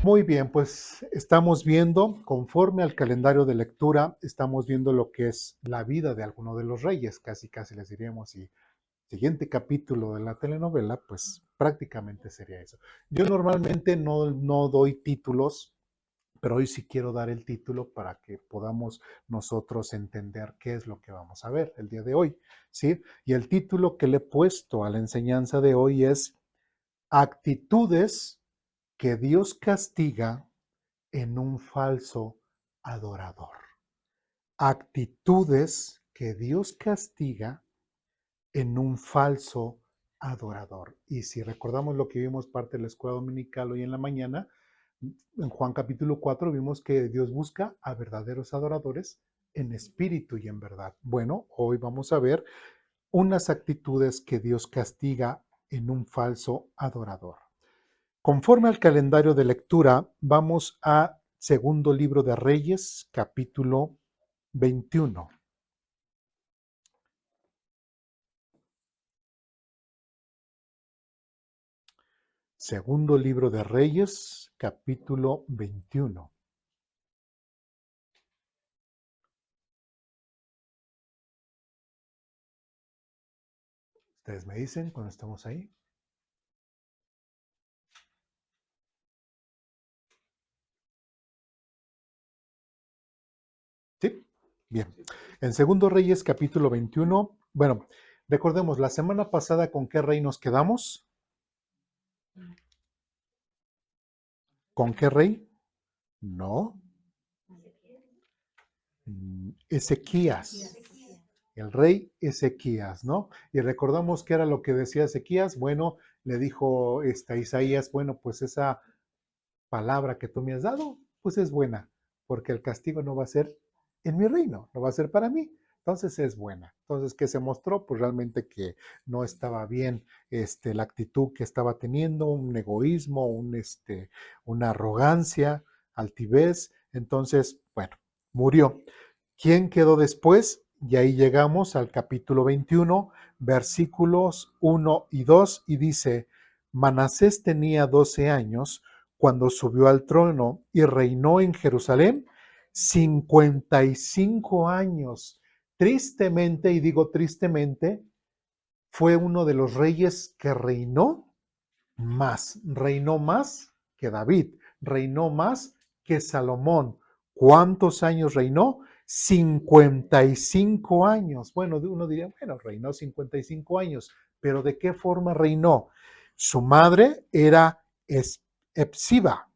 Muy bien, pues estamos viendo, conforme al calendario de lectura, estamos viendo lo que es la vida de alguno de los reyes, casi casi les diríamos, y siguiente capítulo de la telenovela, pues prácticamente sería eso. Yo normalmente no doy títulos, pero hoy sí quiero dar el título para que podamos nosotros entender qué es lo que vamos a ver el día de hoy, ¿sí? Y el título que le he puesto a la enseñanza de hoy es Actitudes que Dios castiga en un falso adorador. Actitudes que Dios castiga en un falso adorador. Y si recordamos lo que vimos parte de la escuela dominical hoy en la mañana, en Juan capítulo 4 vimos que Dios busca a verdaderos adoradores en espíritu y en verdad. Bueno, hoy vamos a ver unas actitudes que Dios castiga en un falso adorador. Conforme al calendario de lectura, vamos a Segundo Libro de Reyes, capítulo 21. Segundo Libro de Reyes, capítulo 21. Ustedes me dicen cuando estamos ahí. ¿Sí? Bien. En Segundo Reyes, capítulo 21. Bueno, recordemos, la semana pasada, ¿con qué rey nos quedamos? ¿Con qué rey? No. Ezequías. El rey Ezequías, ¿no? Y recordamos que era lo que decía Ezequías. Bueno, le dijo Isaías, bueno, pues esa palabra que tú me has dado, pues es buena, porque el castigo no va a ser en mi reino, no va a ser para mí. Entonces es buena. Entonces, ¿qué se mostró? Pues realmente que no estaba bien la actitud que estaba teniendo, un egoísmo, una arrogancia, altivez. Entonces, bueno, murió. ¿Quién quedó después? Y ahí llegamos al capítulo 21, versículos 1 y 2, y dice, Manasés tenía 12 años cuando subió al trono y reinó en Jerusalén 55 años. Tristemente, y digo tristemente, fue uno de los reyes que reinó más que David, reinó más que Salomón. ¿Cuántos años reinó? 55 años. Bueno, uno diría, bueno, reinó 55 años, pero ¿de qué forma reinó? Su madre era Epsiba.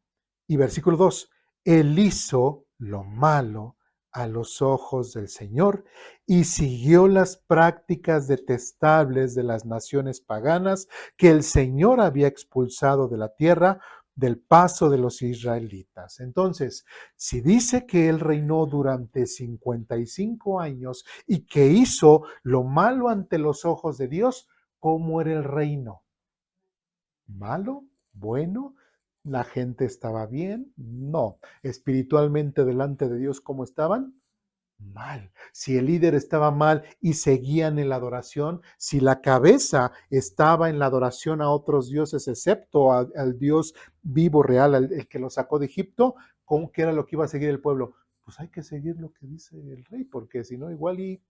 Y versículo 2, él hizo lo malo a los ojos del Señor y siguió las prácticas detestables de las naciones paganas que el Señor había expulsado de la tierra del paso de los israelitas. Entonces, si dice que él reinó durante 55 años y que hizo lo malo ante los ojos de Dios, ¿cómo era el reino? ¿Malo? ¿Bueno? ¿La gente estaba bien? No. Espiritualmente delante de Dios, ¿cómo estaban? Mal. Si el líder estaba mal y seguían en la adoración, si la cabeza estaba en la adoración a otros dioses, excepto al Dios vivo, real, el que lo sacó de Egipto, ¿cómo que era lo que iba a seguir el pueblo? Pues hay que seguir lo que dice el rey, porque si no, igual y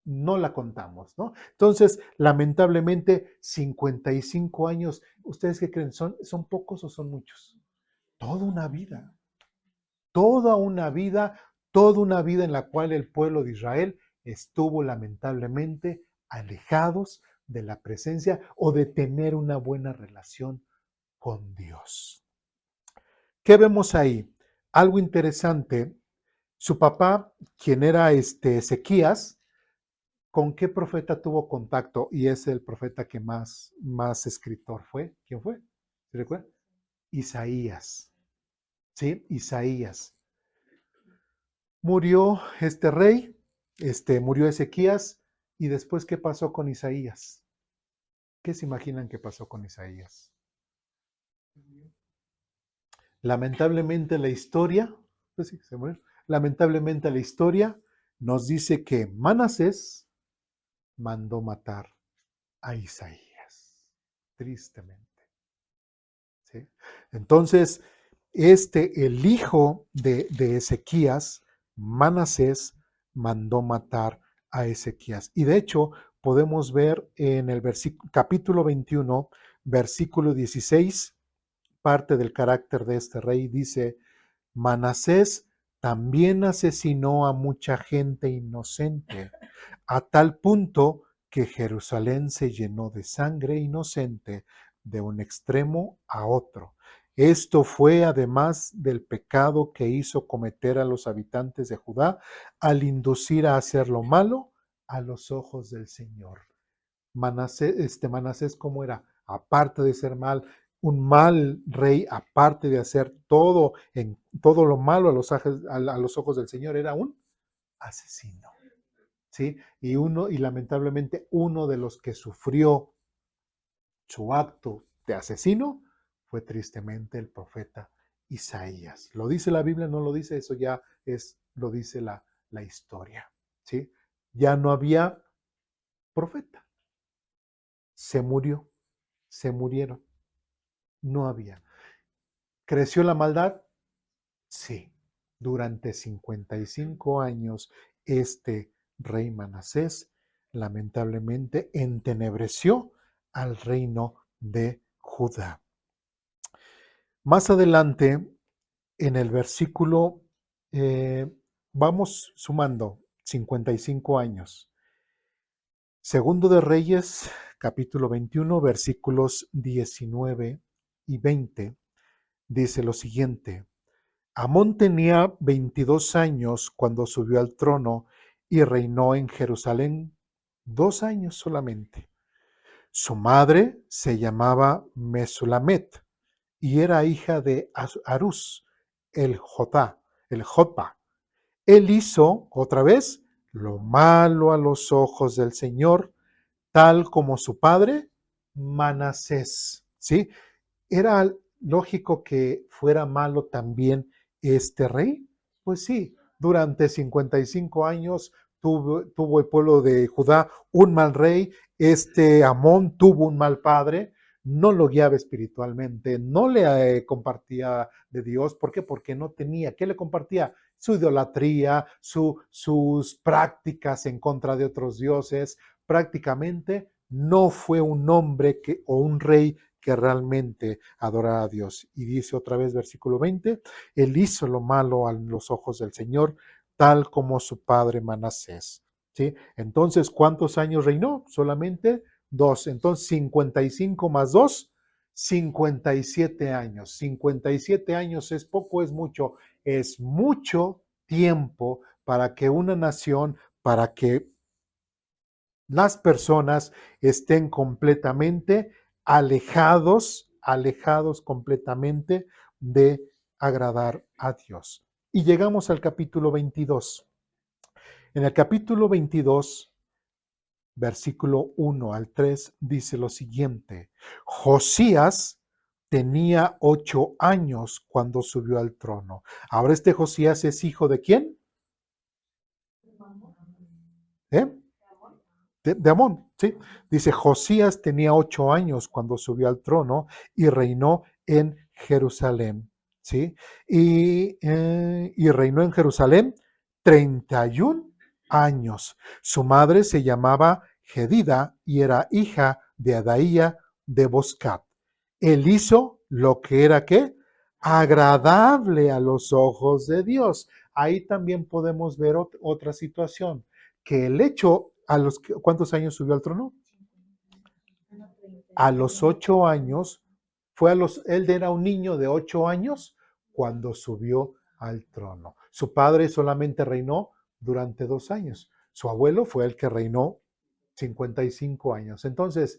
no la contamos, ¿no? Entonces, lamentablemente, 55 años, ¿ustedes qué creen? ¿Son pocos o son muchos? Toda una vida, toda una vida, toda una vida en la cual el pueblo de Israel estuvo lamentablemente alejados de la presencia o de tener una buena relación con Dios. ¿Qué vemos ahí? Algo interesante. Su papá, quien era Ezequías, ¿con qué profeta tuvo contacto? Y es el profeta que más escritor fue. ¿Quién fue? ¿Se recuerda? Isaías. ¿Sí? Isaías. Murió este rey, murió Ezequías, y después, ¿qué pasó con Isaías? ¿Qué se imaginan que pasó con Isaías? Lamentablemente la historia, pues sí, se murió. Lamentablemente la historia nos dice que Manasés mandó matar a Isaías, tristemente. ¿sí? Entonces, el hijo de Ezequías, Manasés, mandó matar a Ezequías. Y de hecho, podemos ver en el capítulo 21, versículo 16, parte del carácter de este rey, dice: Manasés también asesinó a mucha gente inocente, a tal punto que Jerusalén se llenó de sangre inocente de un extremo a otro. Esto fue además del pecado que hizo cometer a los habitantes de Judá al inducir a hacer lo malo a los ojos del Señor. Manasés, ¿cómo era? Aparte de ser un mal rey, aparte de hacer todo lo malo a los ojos del Señor, era un asesino. ¿Sí? Y lamentablemente uno de los que sufrió su acto de asesino fue tristemente el profeta Isaías. ¿Lo dice la Biblia? No lo dice, eso ya lo dice la historia. ¿Sí? Ya no había profeta. Se murieron, no había. ¿Creció la maldad? Sí. Durante 55 años, este rey Manasés lamentablemente entenebreció al reino de Judá. Más adelante, en el versículo, vamos sumando 55 años. Segundo de Reyes, capítulo 21, versículos 19 y 20, dice lo siguiente: Amón tenía 22 años cuando subió al trono y reinó en Jerusalén 2 años solamente. Su madre se llamaba Mesulamet y era hija de Arús, el Jotba. Él hizo, otra vez, lo malo a los ojos del Señor, tal como su padre, Manasés. ¿Sí? ¿Era lógico que fuera malo también este rey? Pues sí, durante 55 años tuvo el pueblo de Judá un mal rey, Amón tuvo un mal padre, no lo guiaba espiritualmente, no le compartía de Dios. ¿Por qué? Porque no tenía. ¿Qué le compartía? Su idolatría, sus prácticas en contra de otros dioses. Prácticamente no fue un hombre o un rey que realmente adorara a Dios. Y dice otra vez versículo 20, él hizo lo malo a los ojos del Señor, tal como su padre Manasés. ¿Sí? Entonces, ¿cuántos años reinó? Solamente 2. Entonces, 55 más 2, 57 años. 57 años es poco, es mucho. Es mucho tiempo para que una nación, para que las personas estén completamente alejados completamente de agradar a Dios. Y llegamos al capítulo 22. En el capítulo 22, versículo 1 al 3, dice lo siguiente: Josías tenía 8 años cuando subió al trono. Ahora Josías es hijo de ¿quién? ¿Eh? De Amón, ¿sí? Dice, Josías tenía 8 años cuando subió al trono y reinó en Jerusalén, ¿sí? Y reinó en Jerusalén 31 años. Su madre se llamaba Gedida y era hija de Adaía de Boscat. Él hizo lo que era, ¿qué? Agradable a los ojos de Dios. Ahí también podemos ver otra situación, que el hecho, ¿cuántos años subió al trono? A los 8 años, él era un niño de 8 años cuando subió al trono. Su padre solamente reinó durante 2 años. Su abuelo fue el que reinó 55 años. Entonces,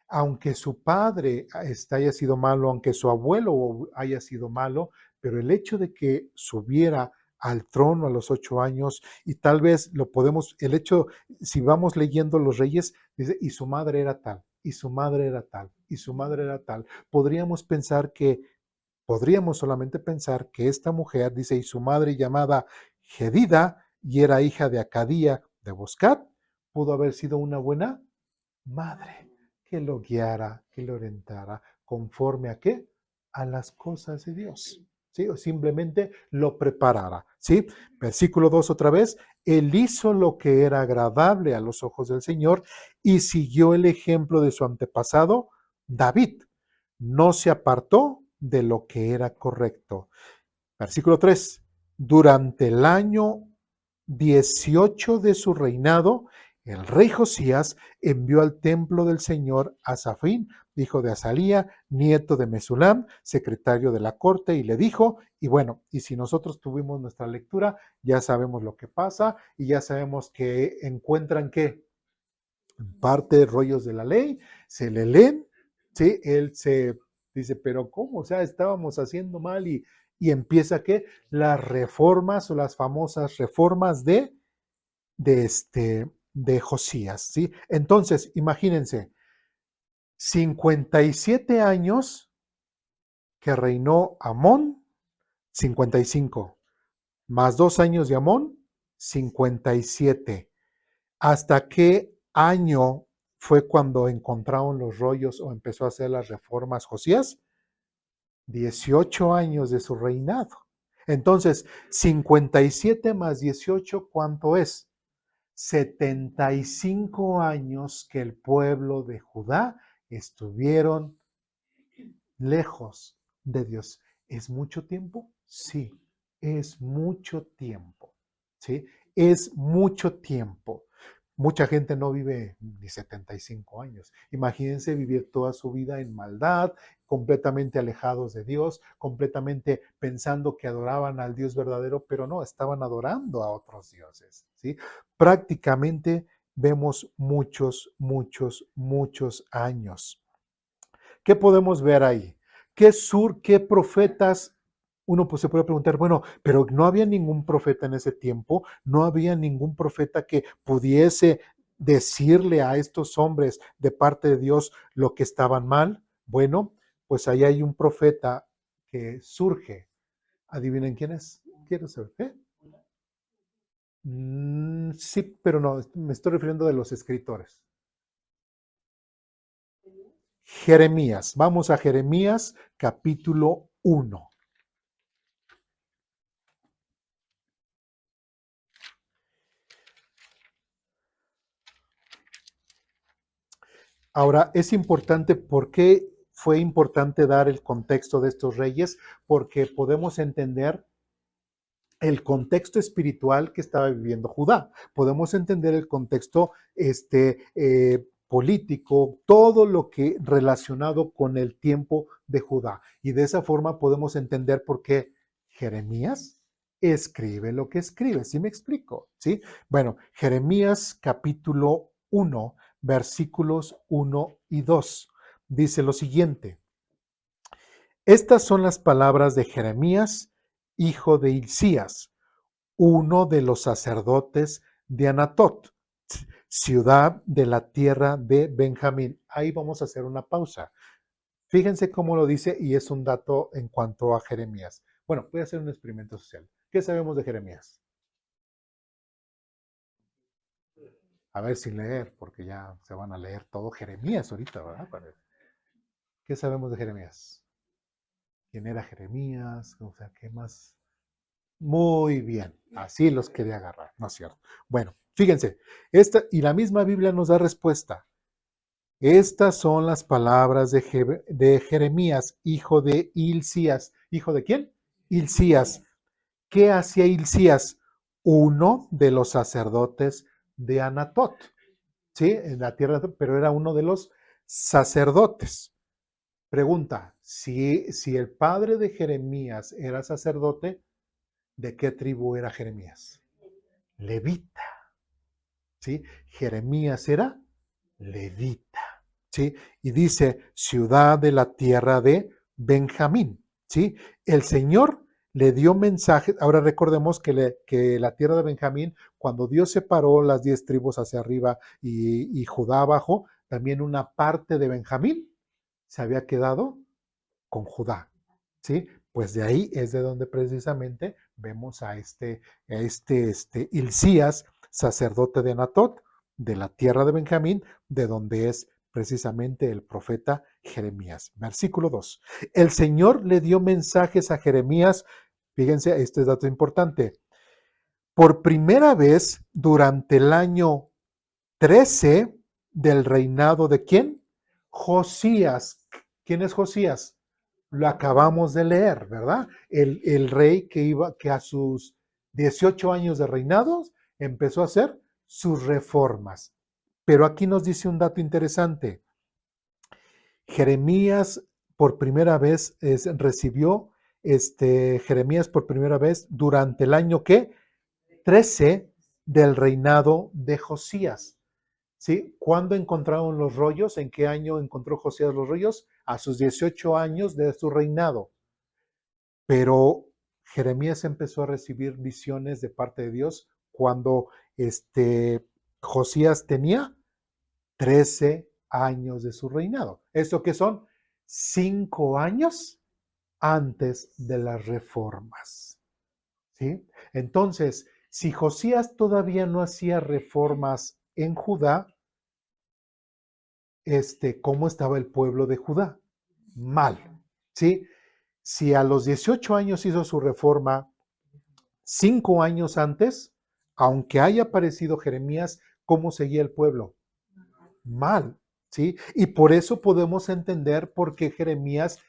aunque su padre haya sido malo, aunque su abuelo haya sido malo, pero el hecho de que subiera al trono a los 8 años, y tal vez el hecho, si vamos leyendo los reyes, dice, y su madre era tal, y su madre era tal, y su madre era tal. Podríamos solamente pensar que esta mujer, dice, y su madre llamada Gedida, y era hija de Acadía de Boscat, pudo haber sido una buena madre que lo guiara, que lo orientara, ¿conforme a qué? a las cosas de Dios. ¿Sí? O simplemente lo preparara. ¿Sí? Versículo 2 otra vez. Él hizo lo que era agradable a los ojos del Señor y siguió el ejemplo de su antepasado, David. No se apartó de lo que era correcto. Versículo 3. Durante el año 18 de su reinado, el rey Josías envió al templo del Señor a Safín, hijo de Azalía, nieto de Mesulam, secretario de la corte, y le dijo, y bueno, y si nosotros tuvimos nuestra lectura, ya sabemos lo que pasa y ya sabemos que encuentran que parte de rollos de la ley, se le leen, ¿sí? Él se dice, pero ¿cómo? O sea, estábamos haciendo mal y empieza que las reformas o las famosas reformas de Josías, ¿sí? Entonces, imagínense, 57 años que reinó Amón, 55, más 2 años de Amón, 57. ¿Hasta qué año fue cuando encontraron los rollos o empezó a hacer las reformas Josías? 18 años de su reinado. Entonces, 57 más 18, ¿cuánto es? 75 años que el pueblo de Judá estuvieron lejos de Dios. ¿Es mucho tiempo? Sí, es mucho tiempo. ¿Sí? Es mucho tiempo. Mucha gente no vive ni 75 años. Imagínense vivir toda su vida en maldad, completamente alejados de Dios, completamente pensando que adoraban al Dios verdadero, pero no, estaban adorando a otros dioses. ¿Sí? Prácticamente vemos muchos años. ¿Qué podemos ver ahí? ¿Qué profetas? Uno pues se puede preguntar, bueno, pero no había ningún profeta en ese tiempo, no había ningún profeta que pudiese decirle a estos hombres de parte de Dios lo que estaban mal. Bueno, pues ahí hay un profeta que surge. ¿Adivinen quién es? Quiero saber. Sí, pero no, me estoy refiriendo de los escritores. Jeremías. Vamos a Jeremías capítulo 1. Ahora, es importante, ¿por qué fue importante dar el contexto de estos reyes? Porque podemos entender el contexto espiritual que estaba viviendo Judá. Podemos entender el contexto político, todo lo que relacionado con el tiempo de Judá. Y de esa forma podemos entender por qué Jeremías escribe lo que escribe. ¿Sí me explico? ¿Sí? Bueno, Jeremías capítulo 1, versículos 1 y 2. Dice lo siguiente. Estas son las palabras de Jeremías, hijo de Hilcías, uno de los sacerdotes de Anatot, ciudad de la tierra de Benjamín. Ahí vamos a hacer una pausa. Fíjense cómo lo dice y es un dato en cuanto a Jeremías. Bueno, voy a hacer un experimento social. ¿Qué sabemos de Jeremías? A ver sin leer, porque ya se van a leer todo Jeremías ahorita, ¿verdad? ¿Qué sabemos de Jeremías? ¿Quién era Jeremías? O sea, ¿qué más? Muy bien, así los quería agarrar, ¿no es cierto? Bueno, fíjense, y la misma Biblia nos da respuesta. Estas son las palabras de Jeremías, hijo de Hilcías. ¿Hijo de quién? Hilcías. ¿Qué hacía Hilcías? Uno de los sacerdotes de Anatot, ¿sí? En la tierra, pero era uno de los sacerdotes. Pregunta, si el padre de Jeremías era sacerdote, ¿de qué tribu era Jeremías? Levita, ¿sí? Jeremías era levita, ¿sí? Y dice, ciudad de la tierra de Benjamín, ¿sí? El Señor le dio mensajes. Ahora recordemos que la tierra de Benjamín, cuando Dios separó las 10 tribus hacia arriba y Judá abajo, también una parte de Benjamín se había quedado con Judá, ¿sí? Pues de ahí es de donde precisamente vemos a Hilcías, sacerdote de Anatot, de la tierra de Benjamín, de donde es precisamente el profeta Jeremías. Versículo 2. El Señor le dio mensajes a Jeremías. Fíjense, este dato importante. Por primera vez durante el año 13 del reinado de ¿quién? Josías. ¿Quién es Josías? Lo acabamos de leer, ¿verdad? El rey que a sus 18 años de reinado empezó a hacer sus reformas. Pero aquí nos dice un dato interesante. Jeremías por primera vez recibió Jeremías por primera vez durante el año ¿qué? 13 del reinado de Josías. ¿Sí? ¿Cuándo encontraron los rollos? ¿En qué año encontró Josías los rollos? A sus 18 años de su reinado. Pero Jeremías empezó a recibir visiones de parte de Dios cuando Josías tenía 13 años de su reinado. ¿Esto qué son? 5 años antes de las reformas. ¿Sí? Entonces, si Josías todavía no hacía reformas en Judá, ¿cómo estaba el pueblo de Judá? Mal. ¿Sí? Si a los 18 años hizo su reforma, 5 años antes, aunque haya aparecido Jeremías, ¿cómo seguía el pueblo? Mal, ¿sí? Y por eso podemos entender por qué Jeremías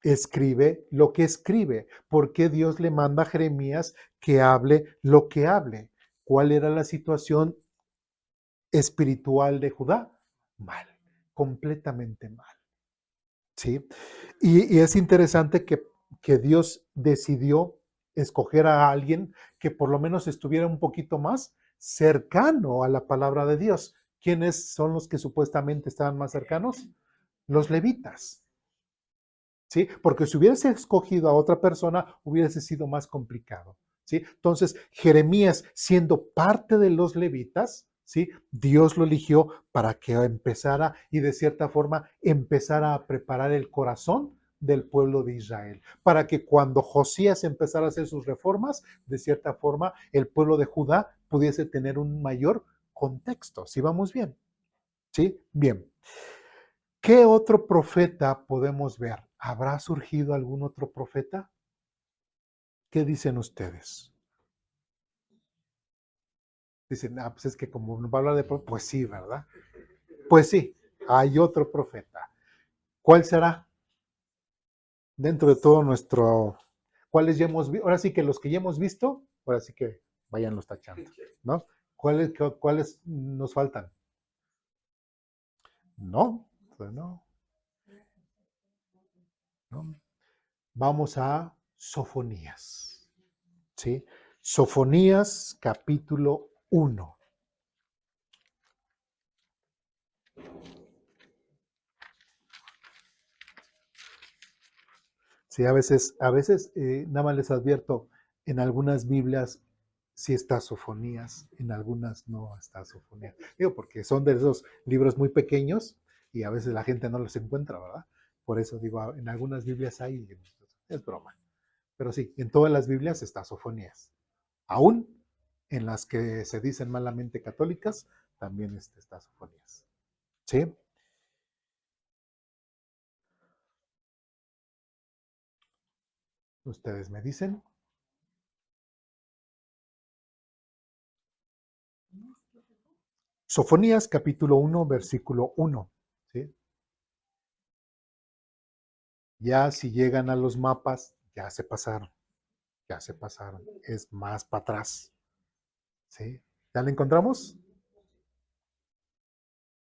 escribe lo que escribe, por qué Dios le manda a Jeremías que hable lo que hable. ¿Cuál era la situación espiritual de Judá? Mal, completamente mal, ¿sí? Y es interesante que Dios decidió escoger a alguien que por lo menos estuviera un poquito más cercano a la palabra de Dios. ¿Quiénes son los que supuestamente estaban más cercanos? Los levitas, ¿sí? Porque si hubiese escogido a otra persona, hubiese sido más complicado, ¿sí? Entonces, Jeremías, siendo parte de los levitas, ¿sí? Dios lo eligió para que empezara y de cierta forma empezara a preparar el corazón del pueblo de Israel, para que cuando Josías empezara a hacer sus reformas, de cierta forma el pueblo de Judá pudiese tener un mayor contexto. ¿Sí vamos bien? ¿Sí? Bien. ¿Qué otro profeta podemos ver? ¿Habrá surgido algún otro profeta? ¿Qué dicen ustedes? Dicen, pues es que como nos va a hablar de pues sí, ¿verdad? Pues sí, hay otro profeta. ¿Cuál será? Dentro de todo nuestro, ¿cuáles ya hemos visto? Ahora sí que los que ya hemos visto, ahora sí que vayan los tachando, ¿no? ¿Cuáles nos faltan? No, pues no, no. Vamos a Sofonías, ¿sí? Sofonías capítulo 1. Sí, a veces nada más les advierto, en algunas Biblias sí está Sofonías, en algunas no está Sofonías. Digo, porque son de esos libros muy pequeños y a veces la gente no los encuentra, ¿verdad? Por eso digo, en algunas Biblias hay, es broma. Pero sí, en todas las Biblias está Sofonías. Aún en las que se dicen malamente católicas, también está Sofonías. ¿Sí? Ustedes me dicen. Sofonías capítulo 1, versículo 1. ¿Sí? Ya si llegan a los mapas, ya se pasaron, es más para atrás, ¿sí? ¿Ya la encontramos?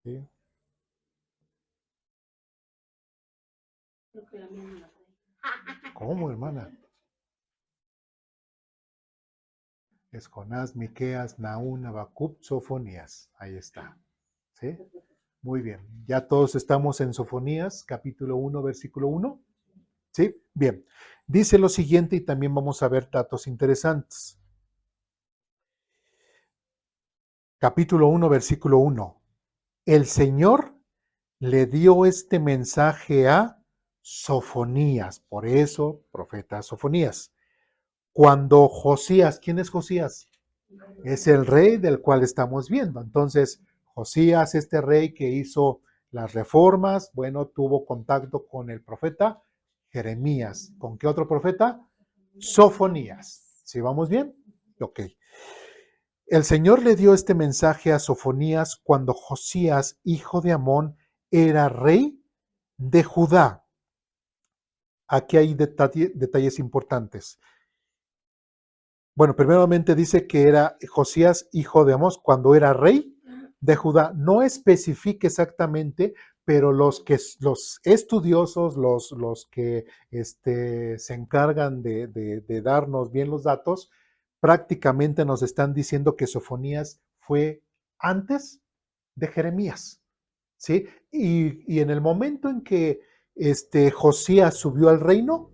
¿Sí? ¿Cómo, hermana? Es Jonás, Miqueas, Nahum, Habacuc, Sofonías. Ahí está, ¿sí? Muy bien. ¿Ya todos estamos en Sofonías, capítulo 1, versículo 1? ¿Sí? Bien. Dice lo siguiente y también vamos a ver datos interesantes. Capítulo 1, versículo 1. El Señor le dio este mensaje a Sofonías, por eso profeta Sofonías. Cuando Josías, ¿quién es Josías? Es el rey del cual estamos viendo. Entonces, Josías, este rey que hizo las reformas, bueno, tuvo contacto con el profeta Jeremías. ¿Con qué otro profeta? Sofonías. ¿Sí vamos bien? Ok. El Señor le dio este mensaje a Sofonías cuando Josías, hijo de Amón, era rey de Judá. Aquí hay detalles importantes. Bueno, primeramente dice que era Josías, hijo de Amós, cuando era rey de Judá. No especifica exactamente, pero los estudiosos, los que se encargan de darnos bien los datos, prácticamente nos están diciendo que Sofonías fue antes de Jeremías, ¿sí? Y en el momento en que Josías subió al reino,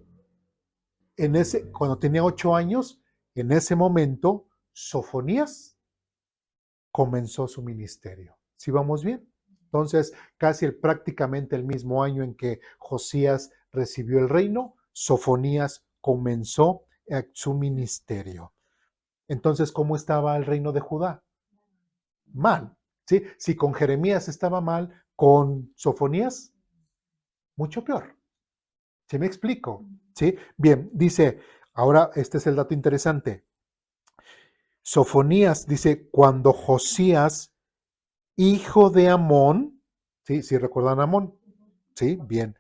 cuando tenía 8 años, en ese momento, Sofonías comenzó su ministerio. ¿Sí vamos bien? Entonces, prácticamente el mismo año en que Josías recibió el reino, Sofonías comenzó su ministerio. Entonces, ¿cómo estaba el reino de Judá? Mal. ¿Sí? Si con Jeremías estaba mal, con Sofonías, mucho peor. ¿Sí me explico? ¿Sí? Bien, dice, ahora este es el dato interesante. Sofonías dice, cuando Josías, hijo de Amón, ¿sí? ¿Sí recuerdan a Amón? ¿Sí? Bien.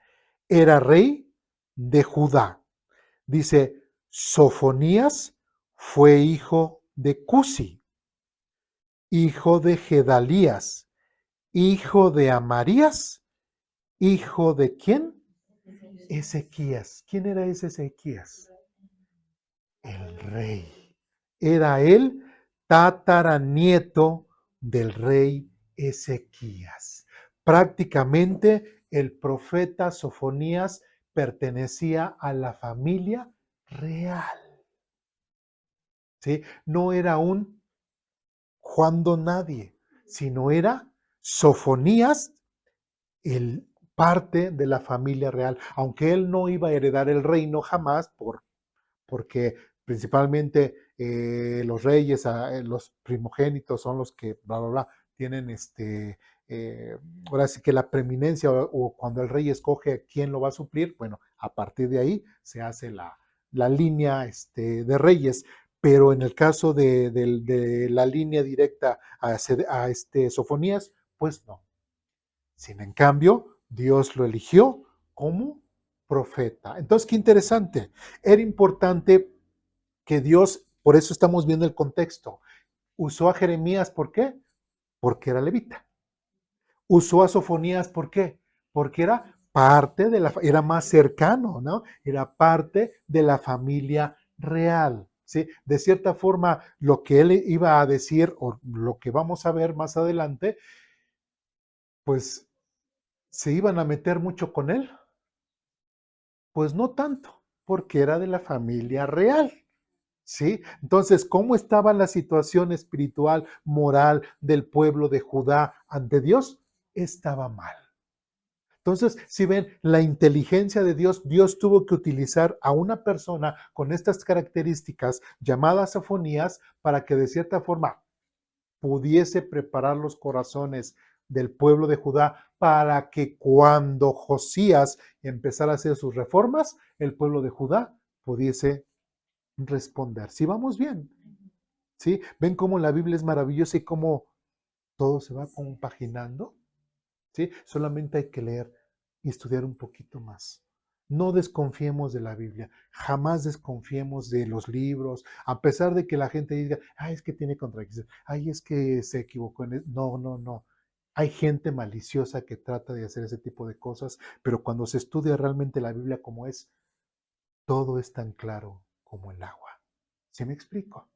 Era rey de Judá. Dice, Sofonías fue hijo de Cusi, hijo de Gedalías, hijo de Amarías, hijo de ¿quién? Ezequías. ¿Quién era ese Ezequías? El rey. Era el tataranieto del rey Ezequías. Prácticamente el profeta Sofonías pertenecía a la familia real. ¿Sí? No era un Juan Donadie, sino era Sofonías, el parte de la familia real, aunque él no iba a heredar el reino jamás porque principalmente los reyes, los primogénitos son los que, bla, bla, bla, tienen ahora sí que la preeminencia o cuando el rey escoge a quién lo va a suplir, bueno, a partir de ahí se hace la línea de reyes, pero en el caso de la línea directa a Sofonías, pues no. Sin en cambio, Dios lo eligió como profeta. Entonces, qué interesante. Era importante que Dios, por eso estamos viendo el contexto, usó a Jeremías, ¿por qué? Porque era levita. Usó a Sofonías, ¿por qué? Porque era parte era más cercano, ¿no? Era parte de la familia real, ¿sí? De cierta forma, lo que él iba a decir, o lo que vamos a ver más adelante, pues, ¿se iban a meter mucho con él? Pues no tanto, porque era de la familia real. ¿Sí? Entonces, ¿cómo estaba la situación espiritual, moral del pueblo de Judá ante Dios? Estaba mal. Entonces, si ven la inteligencia de Dios, Dios tuvo que utilizar a una persona con estas características llamadas Sofonías para que de cierta forma pudiese preparar los corazones del pueblo de Judá para que cuando Josías empezara a hacer sus reformas, el pueblo de Judá pudiese responder. Si vamos bien, ¿sí? ¿Ven cómo la Biblia es maravillosa y cómo todo se va compaginando? ¿Sí? Solamente hay que leer y estudiar un poquito más. No desconfiemos de la Biblia, jamás desconfiemos de los libros, a pesar de que la gente diga, ay, es que tiene contradicciones, ay, es que se equivocó en No, no, no. Hay gente maliciosa que trata de hacer ese tipo de cosas, pero cuando se estudia realmente la Biblia como es, todo es tan claro como el agua. ¿Sí me explico?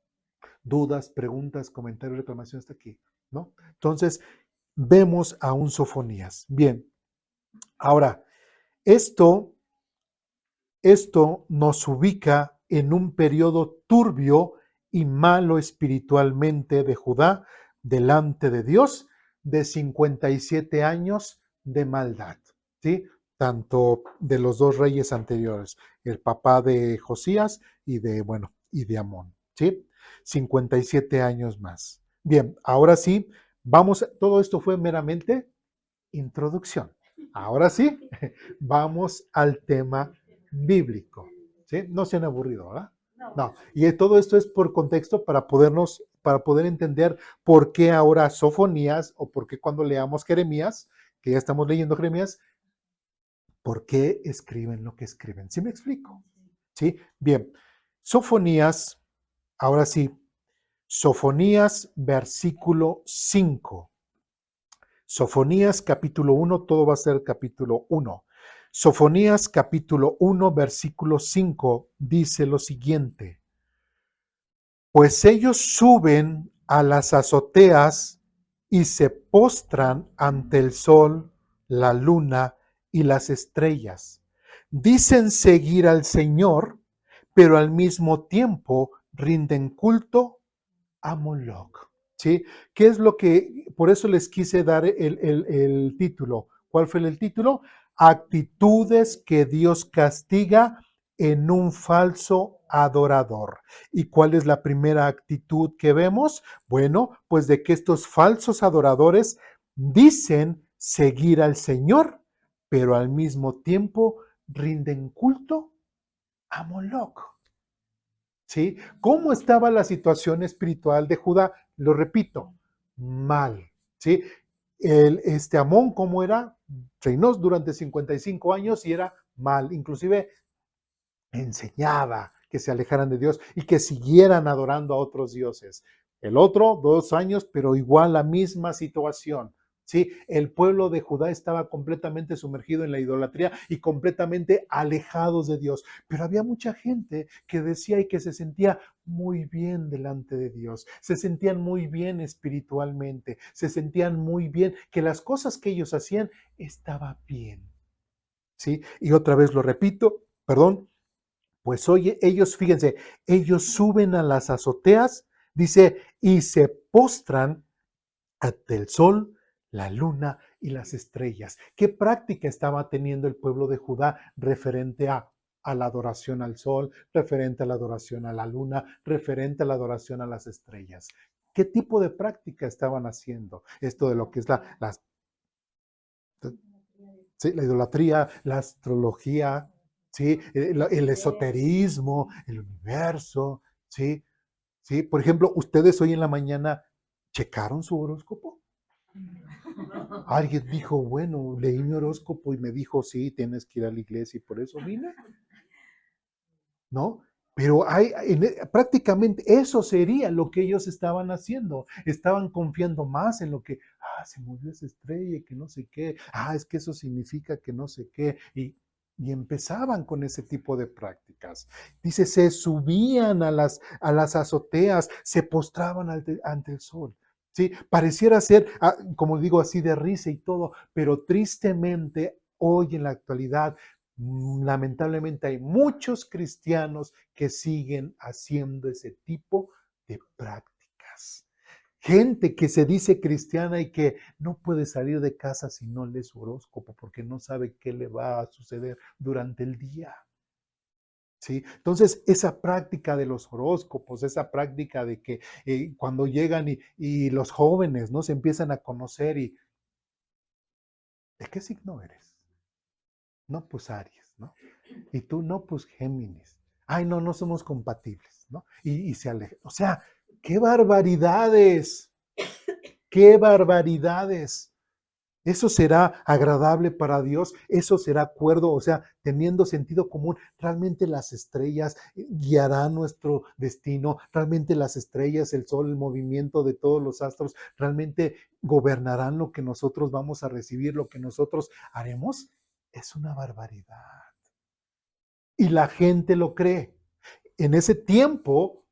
Dudas, preguntas, comentarios, reclamaciones hasta aquí, ¿no? Entonces, vemos a un Sofonías. Bien, ahora, esto, esto nos ubica en un periodo turbio y malo espiritualmente de Judá delante de Dios de 57 años de maldad, ¿sí? Tanto de los dos reyes anteriores, el papá de Josías y de Amón, ¿sí? 57 años más. Bien, ahora sí, todo esto fue meramente introducción. Ahora sí, vamos al tema bíblico. ¿Sí? No se han aburrido, ¿verdad? No. Y todo esto es por contexto para poder entender por qué ahora Sofonías o por qué cuando leamos Jeremías, que ya estamos leyendo Jeremías, por qué escriben lo que escriben. ¿Sí me explico? ¿Sí? Bien. Sofonías, ahora sí, Sofonías versículo 5. Sofonías capítulo 1, todo va a ser capítulo 1. Sofonías capítulo 1, versículo 5 dice lo siguiente: pues ellos suben a las azoteas y se postran ante el sol, la luna y las estrellas. Dicen seguir al Señor, pero al mismo tiempo rinden culto a Moloch. ¿Sí? ¿Qué es lo que, por eso les quise dar el título? ¿Cuál fue el título? Actitudes que Dios castiga en un falso adorador. ¿Y cuál es la primera actitud que vemos? Bueno, pues de que estos falsos adoradores dicen seguir al Señor, pero al mismo tiempo rinden culto a Moloch. ¿Sí? ¿Cómo estaba la situación espiritual de Judá? Lo repito, mal. ¿Sí? Amón, ¿cómo era? Reinó durante 55 años y era mal. Inclusive enseñaba que se alejaran de Dios y que siguieran adorando a otros dioses. El otro, 2 años, pero igual la misma situación. Sí, el pueblo de Judá estaba completamente sumergido en la idolatría y completamente alejados de Dios. Pero había mucha gente que decía y que se sentía muy bien delante de Dios, se sentían muy bien espiritualmente, se sentían muy bien, que las cosas que ellos hacían estaban bien. ¿Sí? Y otra vez lo repito, perdón, pues oye, ellos, fíjense, ellos suben a las azoteas, dice, y se postran ante el sol, la luna y las estrellas. ¿Qué práctica estaba teniendo el pueblo de Judá referente a la adoración al sol, referente a la adoración a la luna, referente a la adoración a las estrellas? ¿Qué tipo de práctica estaban haciendo? Esto de lo que es ¿sí? La idolatría, la astrología, ¿sí? El esoterismo, el universo, ¿sí? ¿Sí? Por ejemplo, ustedes hoy en la mañana checaron su horóscopo. Alguien dijo, bueno, leí mi horóscopo y me dijo, sí, tienes que ir a la iglesia y por eso vine, ¿no? Pero prácticamente eso sería lo que ellos estaban haciendo. Estaban confiando más en lo que, se movió esa estrella y que no sé qué. Es que eso significa que no sé qué. Y empezaban con ese tipo de prácticas. Dice, se subían a las azoteas, se postraban ante el sol. ¿Sí? Pareciera ser, como digo, así de risa y todo, pero tristemente hoy en la actualidad lamentablemente hay muchos cristianos que siguen haciendo ese tipo de prácticas. Gente que se dice cristiana y que no puede salir de casa si no lee su horóscopo porque no sabe qué le va a suceder durante el día. ¿Sí? Entonces, esa práctica de los horóscopos, esa práctica de que cuando llegan y los jóvenes, ¿no? Se empiezan a conocer y ¿de qué signo eres? No, pues Aries, ¿no? Y tú, no, pues Géminis. Ay, no, no somos compatibles, ¿no? Y se aleja. O sea, qué barbaridades, qué barbaridades. Eso será agradable para Dios, eso será acuerdo, o sea, teniendo sentido común. Realmente las estrellas guiarán nuestro destino, realmente las estrellas, el sol, el movimiento de todos los astros, realmente gobernarán lo que nosotros vamos a recibir, lo que nosotros haremos. Es una barbaridad. Y la gente lo cree. En ese tiempo,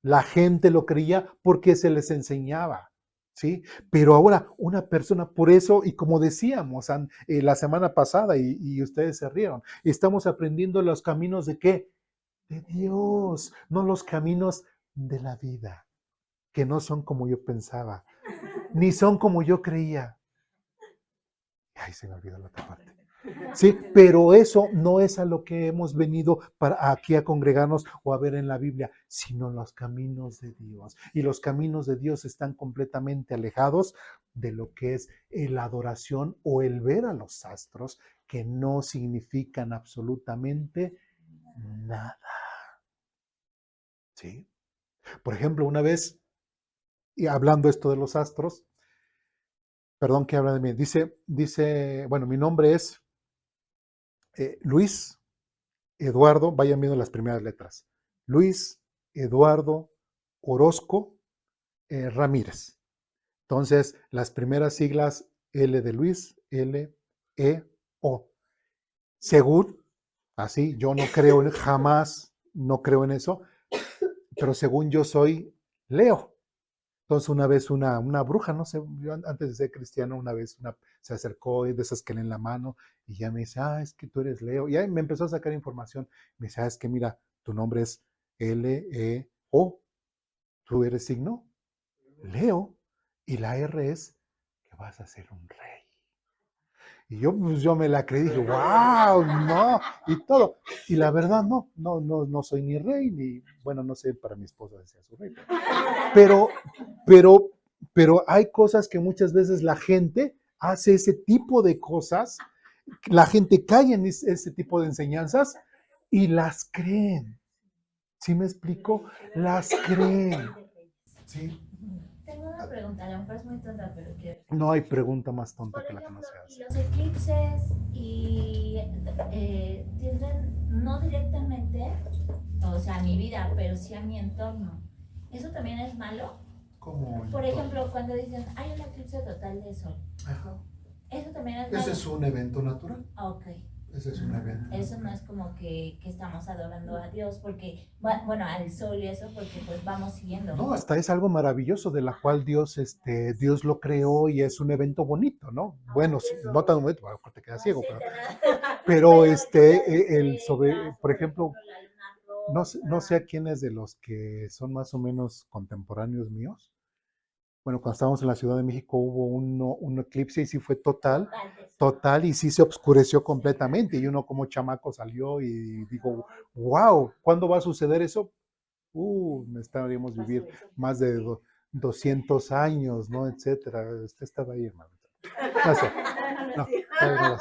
la gente lo creía porque se les enseñaba, ¿sí? Pero ahora una persona, por eso, y como decíamos la semana pasada, y ustedes se rieron, estamos aprendiendo los caminos de qué? De Dios, no los caminos de la vida, que no son como yo pensaba, ni son como yo creía. Ay, se me olvidó la otra parte. Sí, pero eso no es a lo que hemos venido para aquí a congregarnos o a ver en la Biblia, sino los caminos de Dios. Y los caminos de Dios están completamente alejados de lo que es la adoración o el ver a los astros, que no significan absolutamente nada. ¿Sí? Por ejemplo, una vez, y hablando esto de los astros, perdón que habla de mí, bueno, mi nombre es Luis Eduardo, vayan viendo las primeras letras. Luis Eduardo Orozco Ramírez. Entonces, las primeras siglas L de Luis, L, E, O. Según, así, yo no creo en, jamás, no creo en eso, pero según yo soy Leo. Entonces, una vez una bruja, no sé, yo antes de ser cristiano, una vez se acercó y de esas que leen la mano y ya me dice, es que tú eres Leo. Y ahí me empezó a sacar información. Me dice, es que mira, tu nombre es L-E-O. Tú eres signo Leo. Y la R es que vas a ser un rey. Y yo me la creí, dije, wow, no, y todo. Y la verdad, no soy ni rey, ni, bueno, no sé, para mi esposa decía su rey. Pero, pero, pero hay cosas que muchas veces la gente hace ese tipo de cosas, la gente cae en ese tipo de enseñanzas y las creen. ¿Sí me explico? Las creen. ¿Sí? Tengo una pregunta, a lo mejor es muy tonta, pero quiero. No hay pregunta más tonta que la que no se Y hace. los eclipses tienden no directamente, o sea, a mi vida, pero sí a mi entorno. ¿Eso también es malo? ¿Cómo? Por ejemplo, cuando dicen, hay un eclipse total de sol. Ajá. ¿Eso también es malo? Ese es un evento natural. Ok. Ese es un evento. Eso no es como que estamos adorando a Dios, porque, bueno, al sol y eso, porque pues vamos siguiendo. No, hasta es algo maravilloso de la cual Dios lo creó y es un evento bonito, ¿no? Bueno, no tan bonito, bueno, te quedas ciego, pero por ejemplo, no sé a quiénes de los que son más o menos contemporáneos míos. Bueno, cuando estábamos en la Ciudad de México hubo un eclipse y sí fue total, y sí se oscureció completamente y uno como chamaco salió y dijo, wow, ¿cuándo va a suceder eso? Necesitaríamos vivir más de 200 años, ¿no? Etcétera. Usted estaba ahí, hermano. No sé. No, no lo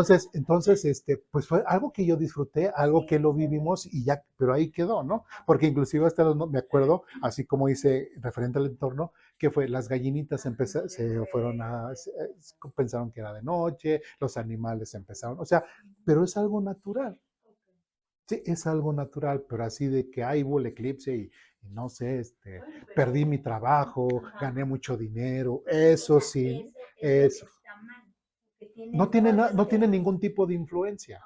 sé. Entonces, pues fue algo que yo disfruté, algo que lo vivimos y ya, pero ahí quedó, ¿no? Porque inclusive hasta me acuerdo, así como dice referente al entorno, que fue las gallinitas se fueron pensaron que era de noche, los animales empezaron, o sea, pero es algo natural. Sí, es algo natural, pero así de que hubo el eclipse y no sé, perdí mi trabajo, gané mucho dinero, eso sí, eso. No tiene ningún tipo de influencia.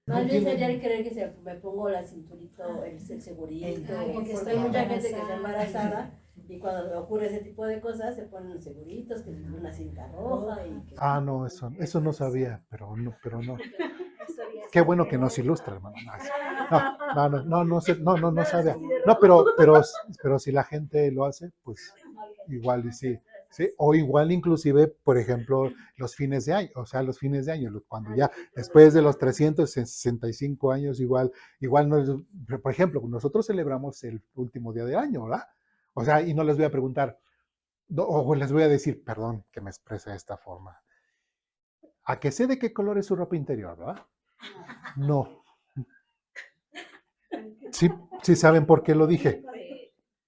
Más bien sería el querer que me pongo la cinturito, el segurito, porque hay mucha gente que está embarazada y cuando ocurre ese tipo de cosas se ponen seguritos, que una cinta roja y que... No, eso no sabía, pero no. Qué bueno que nos ilustra, hermano. No sabía. No, pero si la gente lo hace, pues igual y sí. Sí, o igual inclusive, por ejemplo, los fines de año, cuando ya después de los 365 años, igual no, por ejemplo, nosotros celebramos el último día del año, ¿verdad? O sea, y no les voy a preguntar, o les voy a decir, perdón que me exprese de esta forma, a que sé de qué color es su ropa interior, ¿verdad? No. Sí saben por qué lo dije.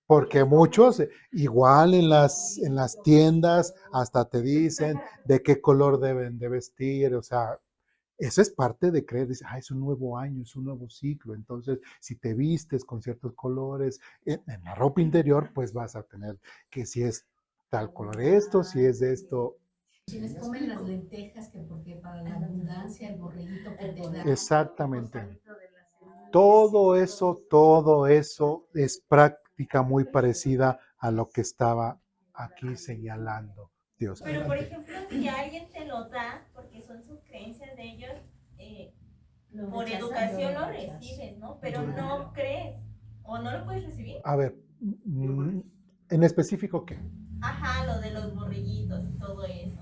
Porque muchos, igual en las tiendas, hasta te dicen de qué color deben de vestir, o sea, eso es parte de creer, dice, es un nuevo año, es un nuevo ciclo, entonces si te vistes con ciertos colores en la ropa interior, pues vas a tener que si es tal color esto, si es de esto. Quienes comen las lentejas, que porque para la abundancia, el borreguito que te da. Exactamente. Todo eso es práctica muy parecida a lo que estaba aquí señalando Dios. Pero por ejemplo, si alguien te lo da, porque son sus creencias de ellos, por educación lo recibes, ¿no? Pero no crees o no lo puedes recibir. A ver, en específico, ¿qué? Ajá, lo de los borrillitos y todo eso.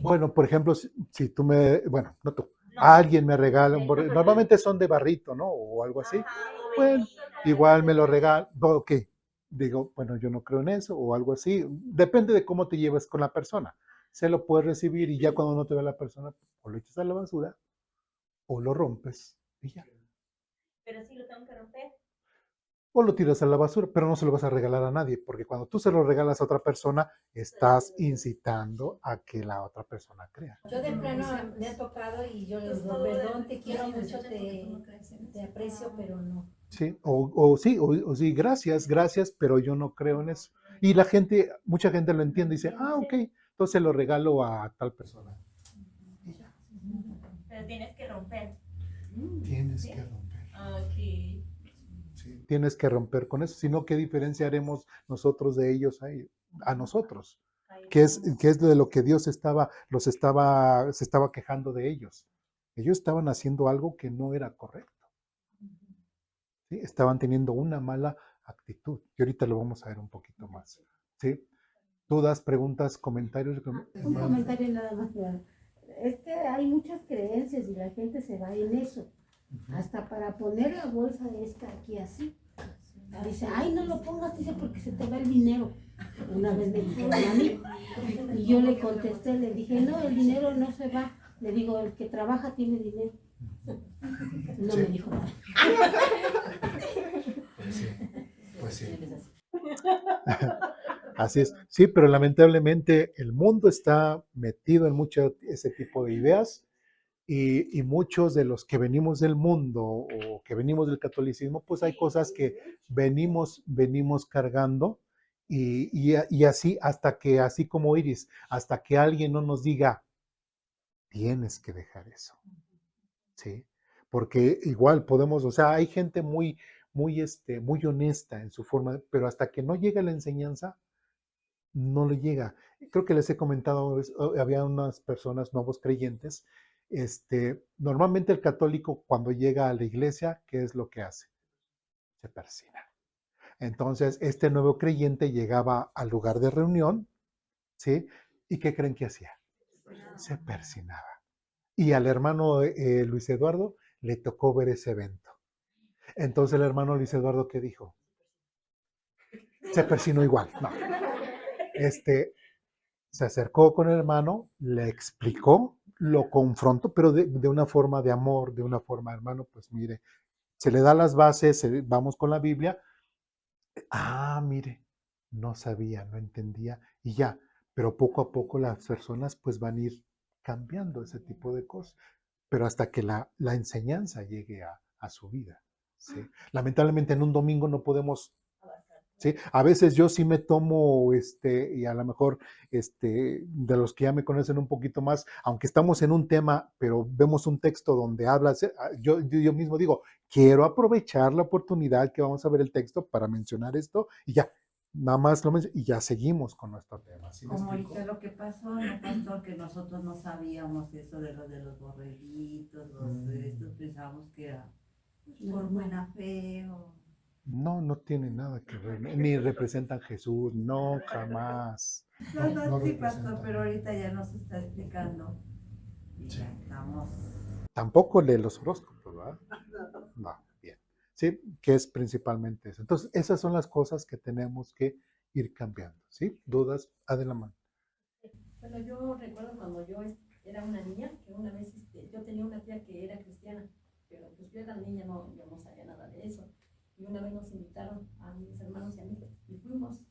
Bueno, por ejemplo, si tú bueno, no tú, No. alguien me regala un borreguito, normalmente son de barrito, ¿no? O algo así. Ajá, o Bueno, bebida, igual me lo regala, ok, digo, bueno, yo no creo en eso o algo así. Depende de cómo te lleves con la persona. Se lo puedes recibir y ya cuando no te ve la persona, o lo echas a la basura o lo rompes y ya. pero sí lo tengo que romper. O lo tiras a la basura, pero no se lo vas a regalar a nadie, porque cuando tú se lo regalas a otra persona, estás incitando a que la otra persona crea. Yo de plano me ha tocado y yo les digo, perdón, te quiero mucho, te aprecio, pero no. Sí, o sí, o sí, gracias, pero yo no creo en eso. Y la gente, mucha gente lo entiende y dice, ok, entonces lo regalo a tal persona. Y ya. Pero tienes que romper. Tienes ¿Sí? que romper. Ok. Sí, tienes que romper con eso, si no, ¿qué diferencia haremos nosotros de ellos a nosotros? ¿Qué es de lo que Dios se estaba quejando de ellos? Ellos estaban haciendo algo que no era correcto. ¿Sí? Estaban teniendo una mala actitud. Y ahorita lo vamos a ver un poquito más. ¿Sí? Dudas, preguntas, comentarios. Un comentario nada más. Es que hay muchas creencias y la gente se va en eso. Hasta para poner la bolsa esta aquí así. Dice, ay, no lo pongas, dice, porque se te va el dinero. Una vez me dijeron a mí. Y yo le contesté, le dije, no, el dinero no se va. Le digo, el que trabaja tiene dinero. No me dijo nada. Pues sí. Así es. Sí, pero lamentablemente el mundo está metido en mucho ese tipo de ideas y muchos de los que venimos del mundo o que venimos del catolicismo, pues hay cosas que venimos cargando y así hasta que, así como Iris, hasta que alguien no nos diga, tienes que dejar eso. ¿Sí? Porque igual podemos, o sea, hay gente muy honesta en su forma, pero hasta que no llega la enseñanza, no le llega. Creo que les he comentado, había unas personas nuevos creyentes, normalmente el católico cuando llega a la iglesia, ¿qué es lo que hace? Se persina. Entonces, este nuevo creyente llegaba al lugar de reunión, ¿sí? ¿Y qué creen que hacía? Se persinaba. Y al hermano Luis Eduardo le tocó ver ese evento. Entonces el hermano Luis Eduardo, ¿qué dijo? Se persinó igual. No. Se acercó con el hermano, le explicó, lo confrontó, pero de una forma de amor, de una forma, hermano, pues mire, se le da las bases, vamos con la Biblia. Mire, no sabía, no entendía y ya, pero poco a poco las personas pues van a ir cambiando ese tipo de cosas, pero hasta que la enseñanza llegue a su vida. ¿Sí? Lamentablemente en un domingo no podemos. ¿Sí? A veces yo sí me tomo, y a lo mejor de los que ya me conocen un poquito más, aunque estamos en un tema, pero vemos un texto donde habla, yo mismo digo, quiero aprovechar la oportunidad que vamos a ver el texto para mencionar esto y ya, nada más lo menciono y ya seguimos con nuestro tema. ¿Sí me Como explico? ahorita lo que pasó, ¿no, pastor? Que nosotros no sabíamos eso de los borreguitos, estos, pensábamos que era por buena fe o... No tiene nada que ver, ni representan a Jesús, no, jamás. No, sí, pastor, representan. pero ahorita ya nos está explicando y Sí. ya estamos... Tampoco lee los horóscopos, ¿verdad? No, bien. Sí, que es principalmente eso. Entonces, esas son las cosas que tenemos que ir cambiando, ¿sí? Dudas, adelante. Bueno, yo recuerdo cuando yo era una niña, que una vez yo tenía una tía que era cristiana, pero pues yo era niña, yo no sabía nada de eso. Y una vez nos invitaron a mis hermanos y a mí, y fuimos,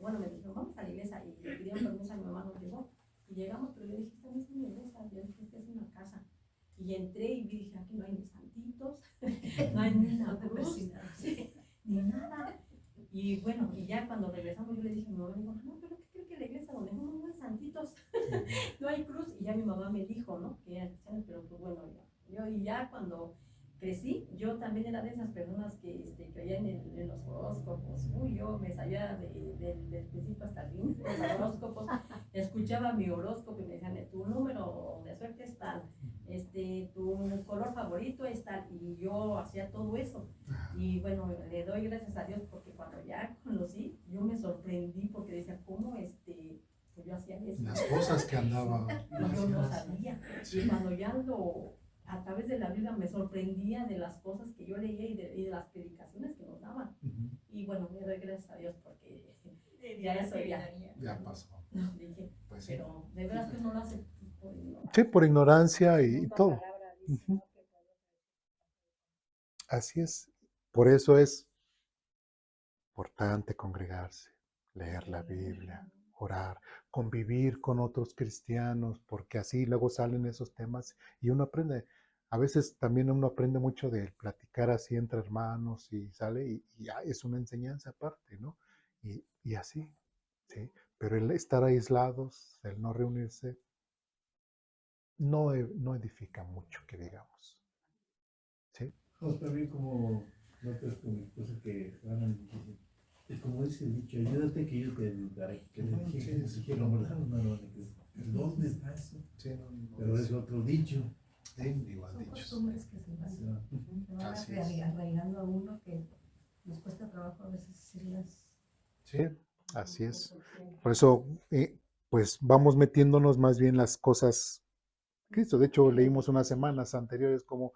bueno, me dijeron, vamos a la iglesia, y le pidieron permiso a mi mamá, nos llevó, y llegamos, pero yo dije, esta no es una iglesia, yo dije, esta es una casa. Y entré y dije, aquí no hay ni santitos, no hay ni una cruz, ni nada. Y bueno, y ya cuando regresamos yo le dije a mi mamá, digo, no, pero ¿qué cree que la iglesia donde no hay santitos? No hay cruz. Y ya mi mamá me dijo, ¿no? Que eran cristianos, pero pues bueno, yo y ya cuando crecí, yo también era de esas personas que creían en los horóscopos. Yo me sabía del principio hasta el fin, los horóscopos, escuchaba mi horóscopo y me decían, tu número de suerte es tal, tu color favorito es tal, y yo hacía todo eso. Y bueno, le doy gracias a Dios porque cuando ya conocí, yo me sorprendí porque decía, ¿cómo pues yo hacía eso? Las cosas que andaba. Yo no sabía. Y cuando ya a través de la Biblia me sorprendía de las cosas que yo leía y de las predicaciones que nos daban. Ujú. Y bueno, me doy gracias a Dios porque De ya Dios, eso ya. sabiduría. Ya pasó. No, dije, Pues sí. pero de veras que uno lo hace por ignorancia. Sí, por ignorancia y Segunda todo. palabra dice, Ujú. ¿no? Que Así es. Por eso es importante congregarse, leer la Biblia, orar, convivir con otros cristianos, porque así luego salen esos temas y uno aprende. A veces también uno aprende mucho de platicar así entre hermanos y sale y ya es una enseñanza aparte, ¿no? Y así, ¿sí? Pero el estar aislados, el no reunirse, no edifica mucho, que digamos, ¿sí? Vamos también como notas con mi esposa que ganan, es como dice el dicho, ayúdate que yo te ayudaré. Que le dije, ¿verdad? No, ¿dónde está eso? Sí, no, Pero es otro dicho. igual Son dicho. costumbres que se van, Sí. se van Así es. arraigando a uno que nos cuesta trabajo a veces decirlas. Sí, así es. Por eso, pues vamos metiéndonos más bien las cosas. Cristo, de hecho, leímos unas semanas anteriores como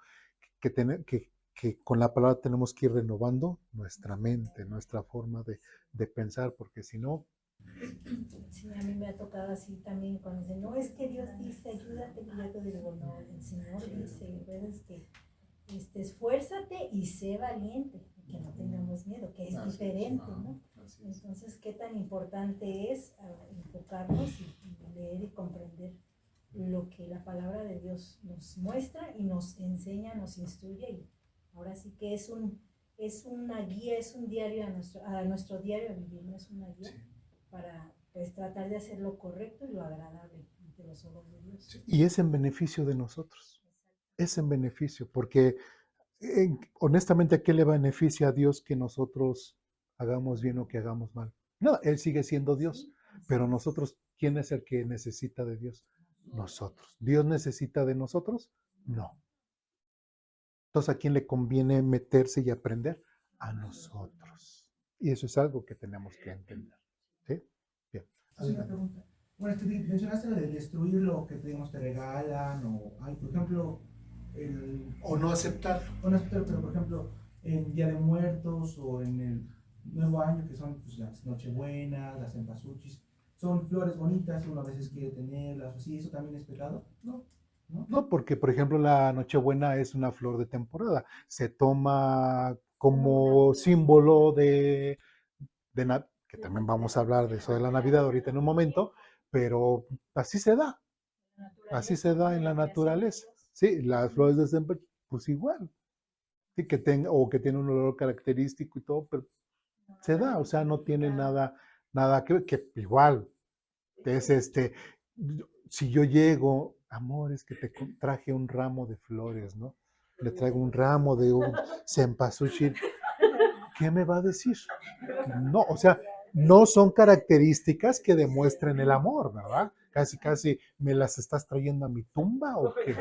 que con la palabra tenemos que ir renovando nuestra mente, nuestra forma de pensar, porque si no, sí, a mí me ha tocado así también cuando dicen, no, es que Dios dice, ayúdate, y yo te digo, no, el Señor dice, ¿verdad? Que esfuérzate y sé valiente, que no tengamos miedo, que es diferente, ¿no? Entonces, ¿qué tan importante es enfocarnos y leer y comprender lo que la palabra de Dios nos muestra y nos enseña, nos instruye? Y ahora sí que es una guía, es un diario a nuestro diario vivir, no es una guía para pues tratar de hacer lo correcto y lo agradable ante los ojos de Dios. y es en beneficio de nosotros, es en beneficio, porque honestamente, ¿a qué le beneficia a Dios que nosotros hagamos bien o que hagamos mal? No, Él sigue siendo Dios, pero nosotros, ¿quién es el que necesita de Dios? Nosotros. ¿Dios necesita de nosotros? No. Entonces, ¿a quién le conviene meterse y aprender? A nosotros. Y eso es algo que tenemos que entender. ¿Sí? Bien. Hacer una pregunta. Bueno, es que mencionaste lo de destruir lo que digamos te regalan o hay, por ejemplo, O no aceptar. bueno, pero por ejemplo, en Día de Muertos o en el Nuevo Año, que son pues, las Nochebuenas, las cempasúchis, son flores bonitas, uno a veces quiere tenerlas, o así, ¿eso también es pecado? No. ¿No? No, porque por ejemplo la Nochebuena es una flor de temporada. Se toma como símbolo que también vamos a hablar de eso de la Navidad ahorita en un momento, pero así se da en la naturaleza. Sí, las flores de siempre, pues igual, sí, o que tiene un olor característico y todo, pero se da, o sea, no tiene nada que igual, es si yo llego, amor, es que te traje un ramo de flores, ¿no? Le traigo un ramo de un cempasúchil, ¿qué me va a decir? No, o sea, no son características que demuestren el amor, ¿verdad? Casi me las estás trayendo a mi tumba o qué.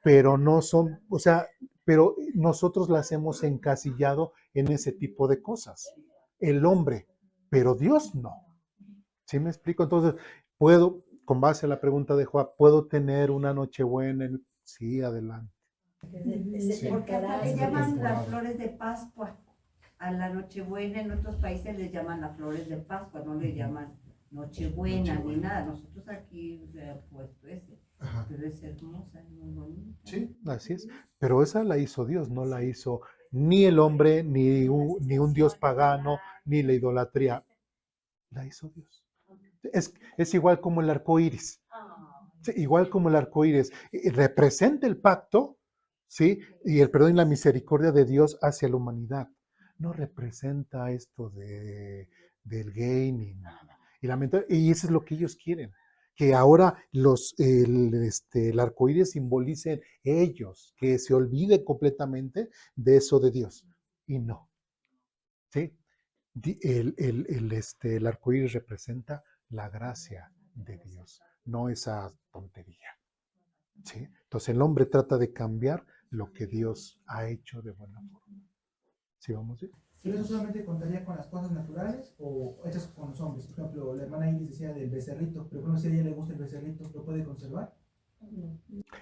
Pero no son, o sea, pero nosotros las hemos encasillado en ese tipo de cosas. El hombre, pero Dios no. ¿Sí me explico? Entonces, con base a la pregunta de Juan, ¿puedo tener una Nochebuena? Sí, adelante. Sí. Porque hasta le Es de llaman temporada. las flores de Pascua. A la Nochebuena en otros países les llaman las flores de Pascua, no le llaman Nochebuena ni nada. Nosotros aquí le hemos puesto ese. Ajá. Pero es hermosa, es muy bonita. Sí, así es. Pero esa la hizo Dios, no la hizo ni el hombre, ni un Dios pagano, ni la idolatría. La hizo Dios. Es igual como el arco iris. Sí, igual como el arco iris. Representa el pacto, ¿sí? Y el perdón y la misericordia de Dios hacia la humanidad. No representa esto del gay ni nada. Y eso es lo que ellos quieren. Que ahora el arco iris simbolice ellos, que se olvide completamente de eso de Dios. Y no. ¿Sí? El arco iris representa la gracia de Dios, no esa tontería. ¿Sí? Entonces el hombre trata de cambiar lo que Dios ha hecho de buena forma. ¿Sí vamos bien? ¿Pero eso solamente contaría con las cosas naturales o hechas con los hombres? Por ejemplo, la hermana Iris decía del becerrito, pero bueno, si a ella le gusta el becerrito, ¿lo puede conservar?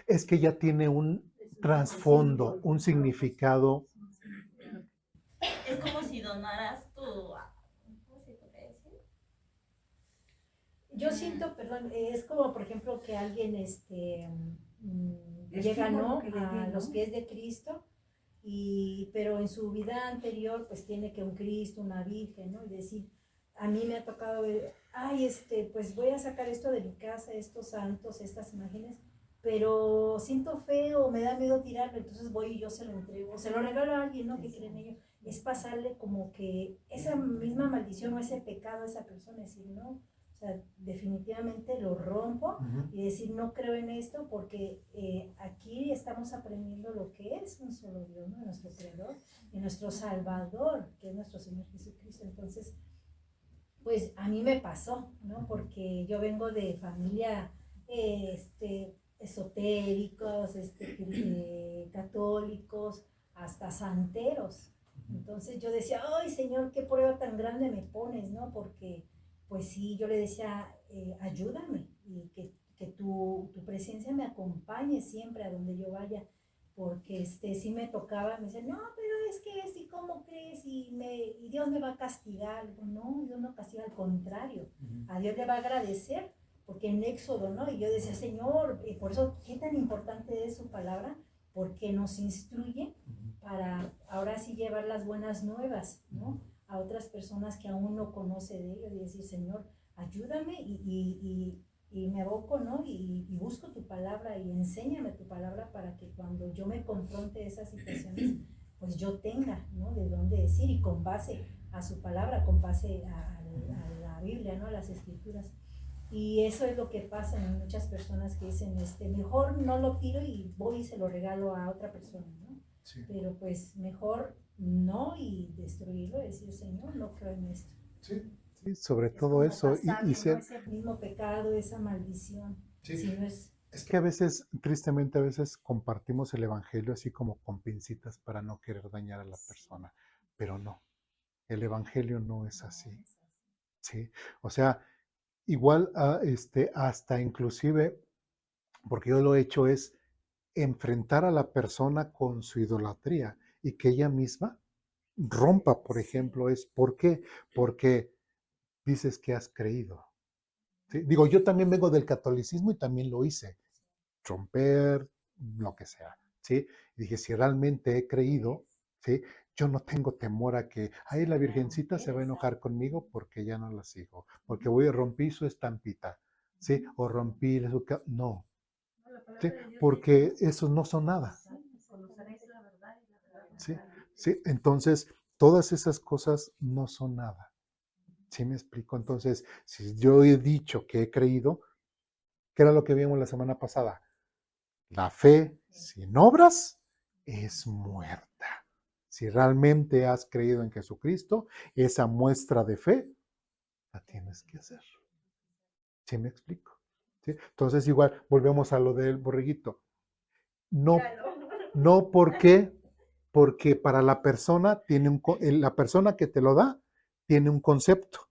Es que ya tiene un trasfondo, un significado. Es como si donaras tu, ¿cómo se puede decir? Yo siento, perdón, es como por ejemplo que alguien El llega, símbolo ¿no?, que le a dé, ¿no? los pies de Cristo, pero en su vida anterior pues tiene que un Cristo, una Virgen, ¿no? Y decir, a mí me ha tocado ver, ay, pues voy a sacar esto de mi casa, estos santos, estas imágenes, pero siento feo, me da miedo tirarlo, entonces voy y yo se lo entrego, se lo regalo a alguien, ¿no?, que cree en ello. Es pasarle como que esa misma maldición o ese pecado a esa persona, decir, no, o sea, definitivamente lo rompo y decir, no creo en esto porque aquí estamos aprendiendo lo que es un solo Dios, ¿no?, nuestro Creador y nuestro Salvador, que es nuestro Señor Jesucristo. Entonces, pues a mí me pasó, ¿no? Porque yo vengo de familia esotéricos, católicos, hasta santeros. Entonces yo decía, ay Señor, qué prueba tan grande me pones, ¿no? Porque pues sí, yo le decía, ayúdame y que tu presencia me acompañe siempre a donde yo vaya, porque sí me tocaba, me decía, no, pero es que sí, ¿cómo crees? Y Dios me va a castigar. Digo, no, Dios no castiga, al contrario, a Dios le va a agradecer, porque en Éxodo, ¿no? Y yo decía, Señor, por eso, qué tan importante es su palabra, porque nos instruye para ahora sí llevar las buenas nuevas, ¿no?, a otras personas que aún no conocen de ellos, y decir, Señor, ayúdame y me aboco, ¿no? Y busco tu palabra y enséñame tu palabra para que cuando yo me confronte esas situaciones, pues yo tenga, ¿no?, de dónde decir, y con base a su palabra, con base a la Biblia, ¿no?, a las Escrituras. Y eso es lo que pasa en muchas personas que dicen, mejor no lo tiro y voy y se lo regalo a otra persona, ¿no? Sí. Pero pues mejor no, y destruirlo, decir, Señor, no creo en esto. Sí, sí, sobre Es todo como eso. pasarle, ¿no?, ese mismo pecado, esa maldición. Sí. Si no es... Es que a veces, tristemente, a veces compartimos el evangelio así como con pincitas para no querer dañar a la persona, pero no, el evangelio no es así. Sí, o sea, igual hasta inclusive, porque yo lo he hecho, es enfrentar a la persona con su idolatría y que ella misma rompa, por ejemplo, ¿por qué? Porque dices que has creído. ¿Sí? Digo, yo también vengo del catolicismo y también lo hice, romper, lo que sea, ¿sí? Y dije, si realmente he creído, ¿sí?, yo no tengo temor a que, ay, la Virgencita se va a enojar conmigo porque ya no la sigo, porque rompí su estampita, ¿sí? O rompí su... No, ¿sí? Porque esos no son nada. ¿Sí? ¿Sí? Entonces, todas esas cosas no son nada. ¿Sí me explico? Entonces, si yo he dicho que he creído, ¿qué era lo que vimos la semana pasada? La fe sin obras es muerta. Si realmente has creído en Jesucristo, esa muestra de fe la tienes que hacer. ¿Sí me explico? ¿Sí? Entonces, igual, volvemos a lo del borreguito. No, no porque para la persona la persona que te lo da tiene un concepto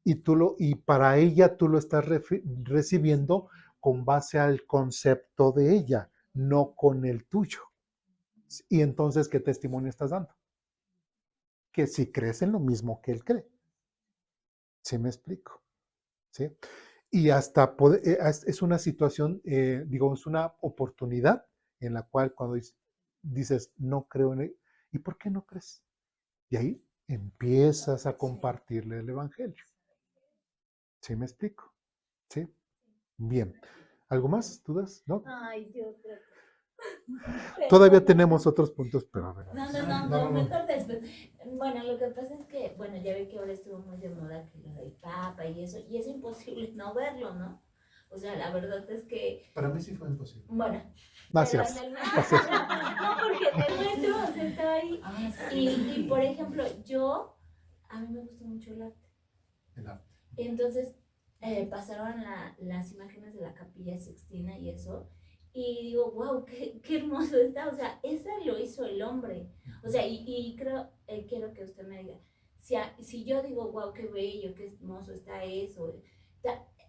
y para ella tú lo estás recibiendo con base al concepto de ella, no con el tuyo. Y entonces, ¿qué testimonio estás dando? Que si crees en lo mismo que él cree. ¿Sí me explico? ¿Sí? Y hasta es una situación, digo, es una oportunidad en la cual cuando dices, no creo en él, ¿y por qué no crees? Y ahí empiezas a compartirle el evangelio. ¿Sí me explico? ¿Sí? Bien. ¿Algo más? ¿Dudas? ¿No? Ay, yo creo que... Todavía tenemos otros puntos, pero a ver. No, mejor después. Bueno, lo que pasa es que, bueno, ya ve que ahora estuvo muy de moda que lo del Papa y es imposible no verlo, ¿no? O sea, la verdad es que... Para mí sí fue imposible. Bueno, Gracias. pero en el no, porque en el metro, o sea, estaba ahí. Y por ejemplo, a mí me gusta mucho el arte. El arte. Entonces, pasaron las imágenes de la Capilla Sixtina y eso, Y digo, wow, qué hermoso está. O sea, esa lo hizo el hombre. O sea, y creo, quiero que usted me diga, si yo digo, wow, qué bello, qué hermoso está eso,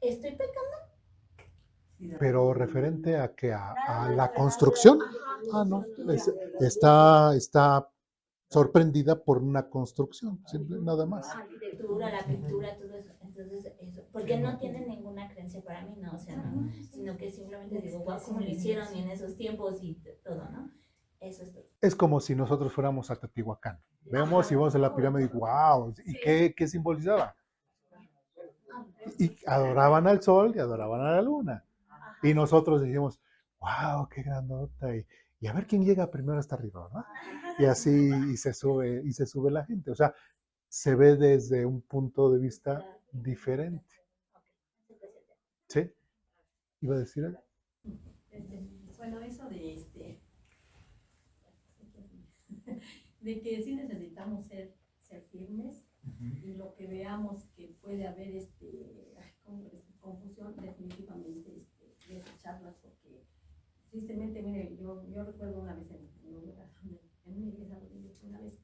¿estoy pecando? Pero referente a que a Nada más la a construcción, Ajá, no, no, no, no. está sorprendida por una construcción, simple, nada más. La arquitectura, la pintura, todo eso. Entonces, eso, porque no tiene ninguna creencia para mí, no, o sea, no, sino que simplemente digo, wow, cómo lo hicieron en esos tiempos y todo, ¿no? Eso es todo. Es como si nosotros fuéramos a Teotihuacán. Vemos y vamos a la pirámide y wow, ¿y qué simbolizaba? Y adoraban al sol y adoraban a la luna. Y nosotros decimos, wow, qué grandota. Y a ver quién llega primero hasta arriba, ¿no? Y así y se sube la gente. O sea, se ve desde un punto de vista diferente. ¿Sí? ¿Iba a decir algo? Bueno, eso de que sí necesitamos ser firmes y lo que veamos que puede haber confusión, definitivamente desecharlas, porque tristemente, mire, yo recuerdo una vez en un lugar, en una iglesia donde yo fui una vez,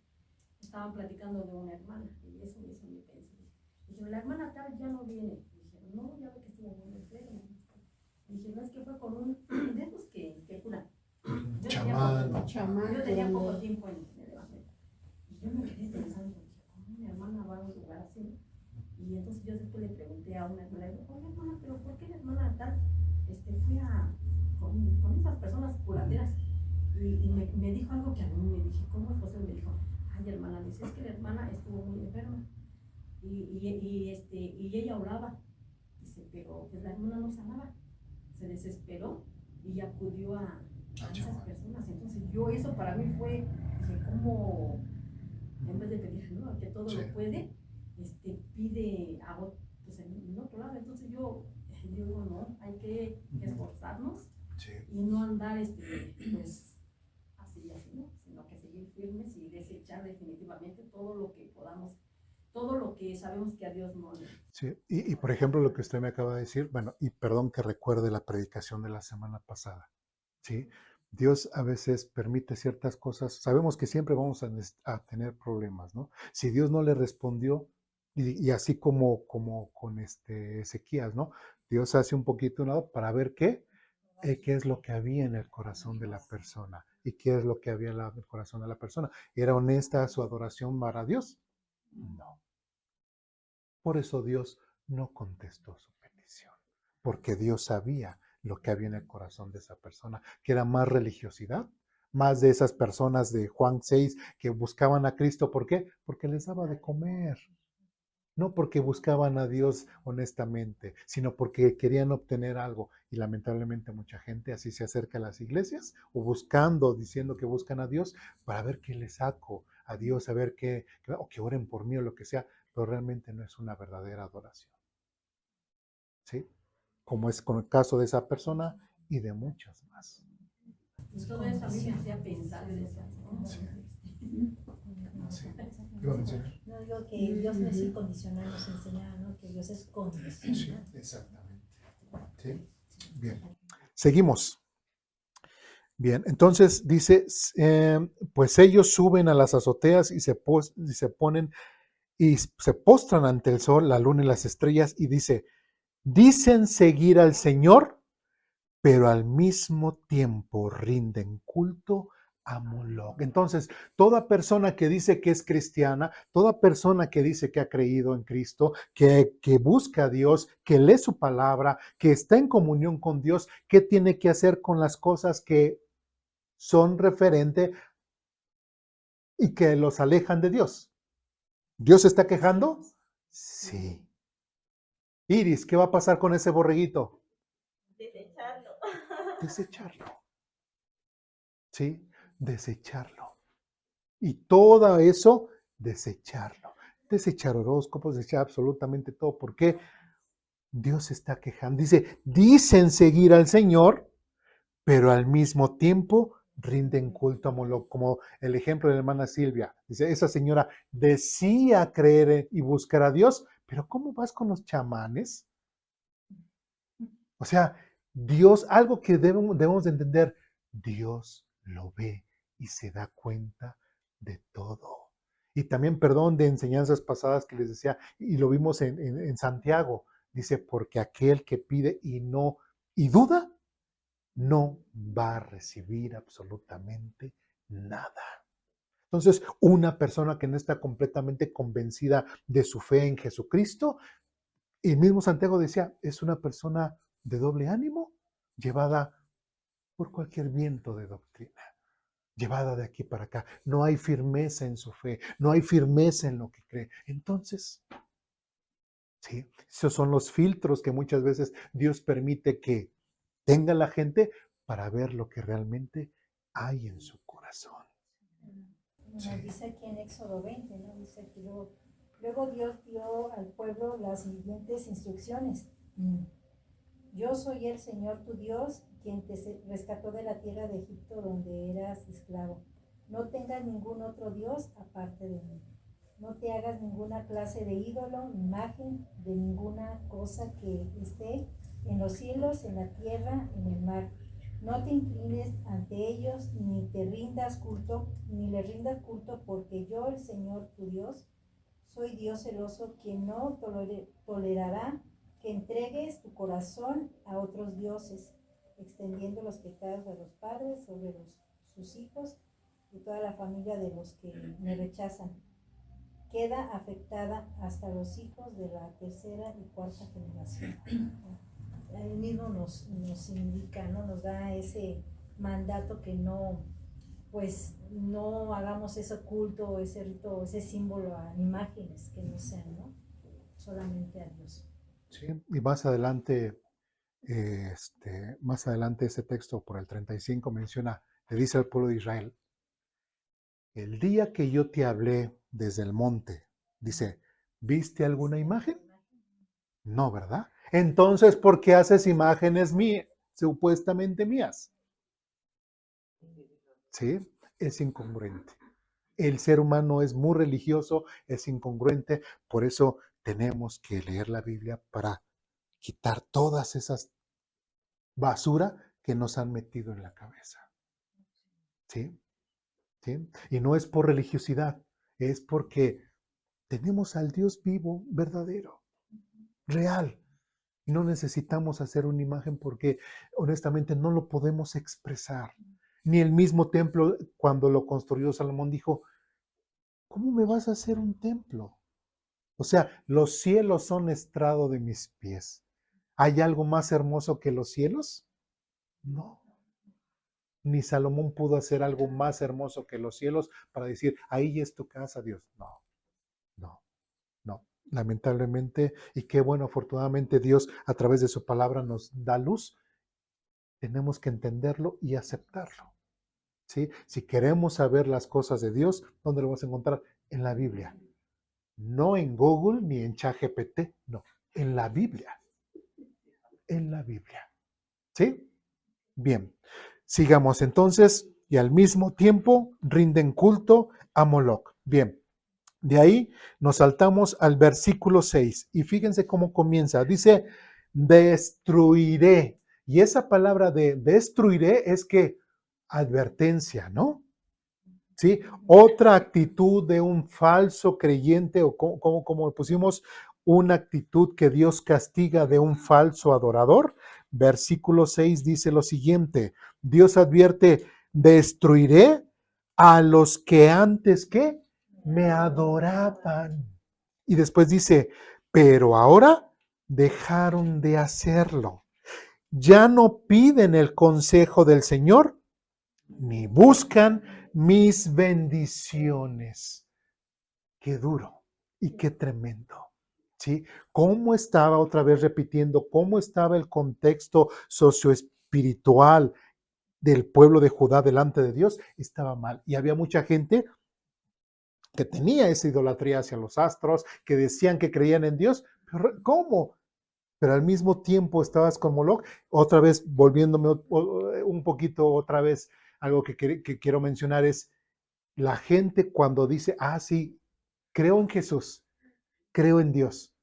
estaban platicando de una hermana y eso me hizo mi pensar. Dijeron, la hermana tal ya no viene. Dijeron, no, ya ve que estuvo muy enferma. Dije, no, es que fue con un de esos que curan. Yo tenía poco tiempo en el evangelio. Y yo me quedé pensando, dije, ¿cómo una hermana va a un lugar así? Y entonces yo después le pregunté a una hermana, oye hermana, pero ¿por qué la hermana tal fue con esas personas curanderas? Y me dijo algo que a mí me dije, ¿cómo es posible? Me dijo, ay hermana, dice, es que la hermana estuvo muy enferma. Y ella oraba. Dice, pero pues la hermana no sanaba. Se desesperó y acudió a esas personas. Entonces yo eso para mí fue, dije, ¿cómo en vez de pedir, ¿no?, que todo lo puede, pide a pues en otro lado? Entonces yo digo, no, hay que esforzarnos y no andar pues así, ¿no? Sino que seguir firmes y desechar definitivamente todo lo que podamos, todo lo que sabemos que a Dios no le... Sí, y por ejemplo lo que usted me acaba de decir, bueno, y perdón que recuerde la predicación de la semana pasada, ¿sí? Dios a veces permite ciertas cosas, sabemos que siempre vamos a tener problemas, ¿no? Si Dios no le respondió, y así como con Ezequías, ¿no? Dios hace un poquito un lado para ver qué es lo que había en el corazón de la persona, y qué es lo que había en el corazón de la persona. ¿Era honesta su adoración para Dios? No. Por eso Dios no contestó su petición, porque Dios sabía lo que había en el corazón de esa persona, que era más religiosidad, más de esas personas de Juan 6 que buscaban a Cristo. ¿Por qué? Porque les daba de comer. No porque buscaban a Dios honestamente, sino porque querían obtener algo. Y lamentablemente mucha gente así se acerca a las iglesias o buscando, diciendo que buscan a Dios para ver qué le saco a Dios, a ver o que oren por mí o lo que sea, pero realmente no es una verdadera adoración. ¿Sí? Como es con el caso de esa persona y de muchas más. Y todo eso a mí me hacía pensar y decía, ¿cómo? Sí. ¿Iba a mencionar? No digo que Dios no es incondicional, nos enseña, ¿no?, que Dios es condicional. Sí, exactamente. ¿Sí? Bien. Seguimos. Bien, entonces dice, pues ellos suben a las azoteas y se ponen y se postran ante el sol, la luna y las estrellas, y dicen seguir al Señor, pero al mismo tiempo rinden culto a Moloc. Entonces, toda persona que dice que es cristiana, toda persona que dice que ha creído en Cristo, que busca a Dios, que lee su palabra, que está en comunión con Dios, ¿qué tiene que hacer con las cosas que son referente y que los alejan de Dios? ¿Dios se está quejando? Sí. Iris, ¿qué va a pasar con ese borreguito? Desecharlo. Desecharlo. ¿Sí? Desecharlo. Y todo eso, desecharlo. Desechar horóscopos, desechar absolutamente todo. Porque Dios se está quejando. Dicen seguir al Señor, pero al mismo tiempo rinden culto a Moloc, como el ejemplo de la hermana Silvia. Dice, esa señora decía creer y buscar a Dios, pero ¿cómo vas con los chamanes? O sea, Dios, algo que debemos de entender, Dios lo ve y se da cuenta de todo. Y también, perdón, de enseñanzas pasadas que les decía, y lo vimos en Santiago, dice, porque aquel que pide y duda, no va a recibir absolutamente nada. Entonces, una persona que no está completamente convencida de su fe en Jesucristo, el mismo Santiago decía, es una persona de doble ánimo, llevada por cualquier viento de doctrina, llevada de aquí para acá. No hay firmeza en su fe, no hay firmeza en lo que cree. Entonces, sí, esos son los filtros que muchas veces Dios permite que tenga la gente para ver lo que realmente hay en su corazón. Nos dice aquí en Éxodo 20, ¿no? Dice que luego Dios dio al pueblo las siguientes instrucciones. Yo soy el Señor tu Dios, quien te rescató de la tierra de Egipto donde eras esclavo. No tengas ningún otro Dios aparte de mí. No te hagas ninguna clase de ídolo, imagen de ninguna cosa que esté en los cielos, en la tierra, en el mar. No te inclines ante ellos, ni te rindas culto, ni le rindas culto, porque yo, el Señor tu Dios, soy Dios celoso, quien no tolerará que entregues tu corazón a otros dioses, extendiendo los pecados de los padres sobre sus hijos y toda la familia de los que me rechazan. Queda afectada hasta los hijos de la tercera y cuarta generación. Ahí mismo nos indica, ¿no? Nos da ese mandato que no hagamos ese culto, ese rito, ese símbolo a imágenes que no sean, ¿no? Solamente a Dios. Sí, y más adelante ese texto por el 35 menciona, le dice al pueblo de Israel, el día que yo te hablé desde el monte, dice, ¿viste alguna imagen? No, ¿verdad? Entonces, ¿por qué haces imágenes mías, supuestamente mías? ¿Sí? Es incongruente. El ser humano es muy religioso, es incongruente, por eso tenemos que leer la Biblia para quitar todas esas basura que nos han metido en la cabeza. ¿Sí? ¿Sí? Y no es por religiosidad, es porque tenemos al Dios vivo, verdadero, real. Y no necesitamos hacer una imagen porque honestamente no lo podemos expresar. Ni el mismo templo, cuando lo construyó Salomón, dijo, ¿cómo me vas a hacer un templo? O sea, los cielos son estrado de mis pies. ¿Hay algo más hermoso que los cielos? No. Ni Salomón pudo hacer algo más hermoso que los cielos para decir, ahí es tu casa, Dios. No, no, no. Lamentablemente, y qué bueno, afortunadamente Dios a través de su palabra nos da luz. Tenemos que entenderlo y aceptarlo. ¿Sí? Si queremos saber las cosas de Dios, ¿dónde lo vamos a encontrar? En la Biblia. No en Google ni en ChatGPT, no, en la Biblia. En la Biblia. ¿Sí? Bien, sigamos entonces, y al mismo tiempo rinden culto a Moloc. Bien, de ahí nos saltamos al versículo 6 y fíjense cómo comienza. Dice, destruiré. Y esa palabra de destruiré es que advertencia, ¿no? ¿Sí? Otra actitud de un falso creyente, o como pusimos, una actitud que Dios castiga de un falso adorador. Versículo 6 dice lo siguiente, Dios advierte, destruiré a los que antes que me adoraban. Y después dice, pero ahora dejaron de hacerlo. Ya no piden el consejo del Señor, ni buscan mis bendiciones. Qué duro y qué tremendo. ¿Sí? ¿Cómo estaba, otra vez repitiendo, cómo estaba el contexto socioespiritual del pueblo de Judá delante de Dios? Estaba mal. Y había mucha gente que tenía esa idolatría hacia los astros, que decían que creían en Dios. Pero ¿cómo? Pero al mismo tiempo estabas con Moloch. Otra vez, volviéndome un poquito otra vez, algo que quiero mencionar es la gente cuando dice, sí, creo en Jesús, creo en Dios,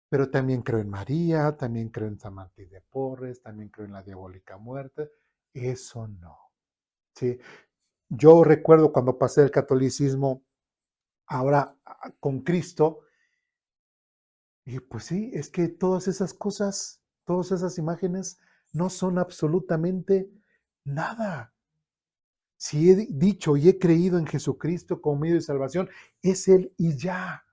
pero también creo en María, también creo en San Martín de Porres, también creo en la diabólica muerte. Eso no. ¿Sí? Yo recuerdo cuando pasé el catolicismo, ahora con Cristo, y pues sí, es que todas esas cosas, todas esas imágenes no son absolutamente nada. Si he dicho y he creído en Jesucristo como medio de salvación, es Él y ya.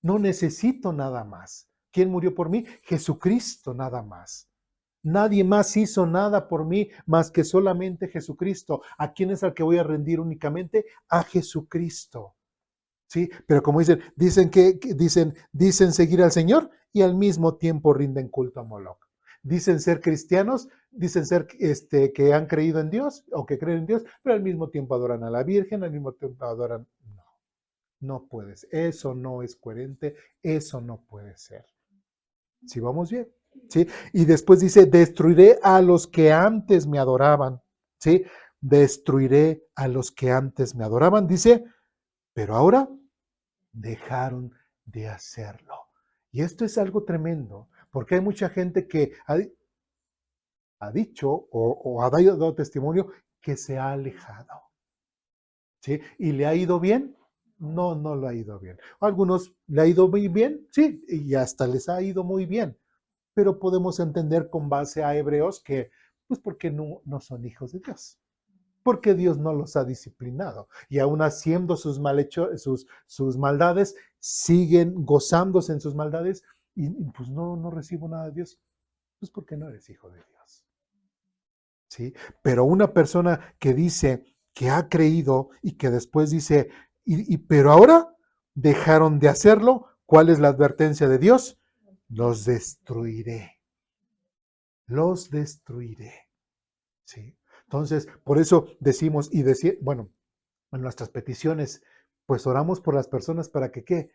No necesito nada más. ¿Quién murió por mí? Jesucristo nada más. Nadie más hizo nada por mí más que solamente Jesucristo. ¿A quién es al que voy a rendir únicamente? A Jesucristo. ¿Sí? Pero como dicen seguir al Señor y al mismo tiempo rinden culto a Moloch. Dicen ser cristianos, dicen ser que han creído en Dios o que creen en Dios, pero al mismo tiempo adoran a la Virgen, al mismo tiempo adoran. No, no puedes. Eso no es coherente, eso no puede ser. ¿Sí vamos bien? ¿Sí? Y después dice, destruiré a los que antes me adoraban. ¿Sí? Destruiré a los que antes me adoraban. Dice, pero ahora dejaron de hacerlo. Y esto es algo tremendo, porque hay mucha gente que ha dicho o ha dado testimonio que se ha alejado. ¿Sí? ¿Y le ha ido bien? No, no le ha ido bien. A algunos le ha ido muy bien, sí, y hasta les ha ido muy bien. Pero podemos entender con base a Hebreos que, pues porque no son hijos de Dios. Porque Dios no los ha disciplinado. Y aún haciendo sus maldades, siguen gozándose en sus maldades y pues no recibo nada de Dios. Pues porque no eres hijo de Dios. ¿Sí? Pero una persona que dice que ha creído y que después dice, pero ahora dejaron de hacerlo, ¿cuál es la advertencia de Dios? Los destruiré. Los destruiré. ¿Sí? Entonces, por eso decimos bueno, en nuestras peticiones, pues oramos por las personas para que, ¿qué?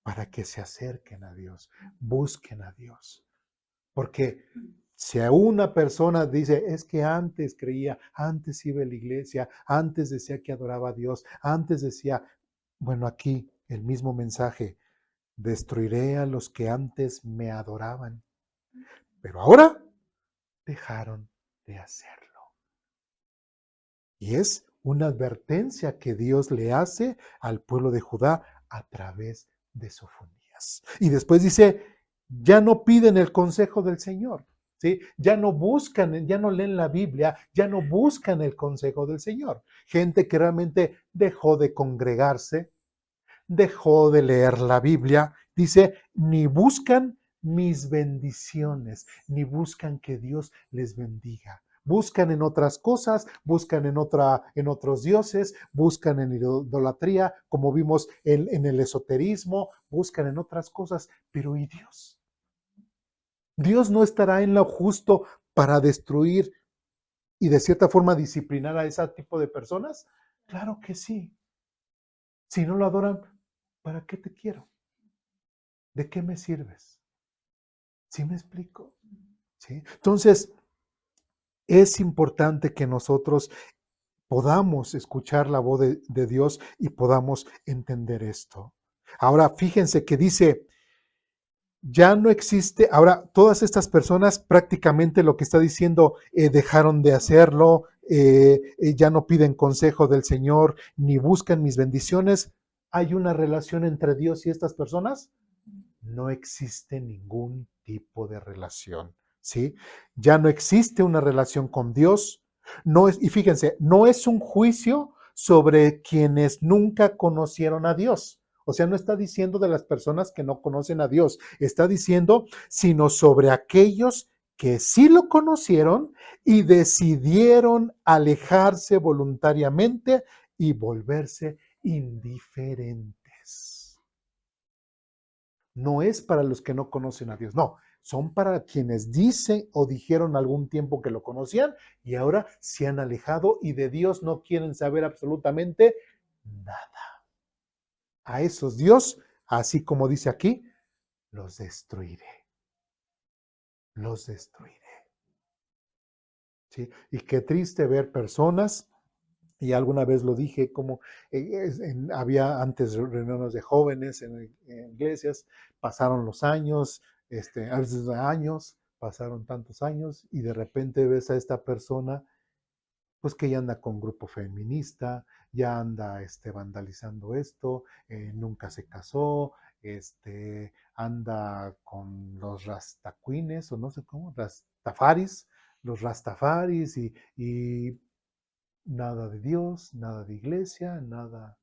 Para que se acerquen a Dios, busquen a Dios. Porque si a una persona dice, es que antes creía, antes iba a la iglesia, antes decía que adoraba a Dios, antes decía, bueno, aquí el mismo mensaje, destruiré a los que antes me adoraban, pero ahora dejaron de hacerlo. Y es una advertencia que Dios le hace al pueblo de Judá a través de Sofonías. Y después dice, ya no piden el consejo del Señor, ¿sí? Ya no buscan, ya no leen la Biblia, ya no buscan el consejo del Señor. Gente que realmente dejó de congregarse, dejó de leer la Biblia, dice, ni buscan mis bendiciones, ni buscan que Dios les bendiga. Buscan en otras cosas, buscan en otros dioses, buscan en idolatría, como vimos en el esoterismo, buscan en otras cosas, pero ¿y Dios? ¿Dios no estará en lo justo para destruir y de cierta forma disciplinar a ese tipo de personas? Claro que sí. Si no lo adoran, ¿para qué te quiero? ¿De qué me sirves? ¿Sí me explico? ¿Sí? Entonces, es importante que nosotros podamos escuchar la voz de Dios y podamos entender esto. Ahora, fíjense que dice, ya no existe, ahora todas estas personas prácticamente lo que está diciendo, dejaron de hacerlo, ya no piden consejo del Señor, ni buscan mis bendiciones. ¿Hay una relación entre Dios y estas personas? No existe ningún tipo de relación, ¿sí? Ya no existe una relación con Dios. Y fíjense, no es un juicio sobre quienes nunca conocieron a Dios. O sea, no está diciendo de las personas que no conocen a Dios, está diciendo, sino sobre aquellos que sí lo conocieron y decidieron alejarse voluntariamente y volverse indiferentes. No es para los que no conocen a Dios, no, son para quienes dicen o dijeron algún tiempo que lo conocían y ahora se han alejado y de Dios no quieren saber absolutamente nada. A esos Dios, así como dice aquí, los destruiré. Los destruiré. ¿Sí? Y qué triste ver personas Y alguna vez lo dije, como había antes reuniones de jóvenes en iglesias, pasaron los años, a veces años, pasaron tantos años y de repente ves a esta persona, pues que ya anda con grupo feminista, ya anda vandalizando esto, nunca se casó, anda con los rastacuines o no sé cómo, rastafaris, los rastafaris y nada de Dios, nada de iglesia, nada.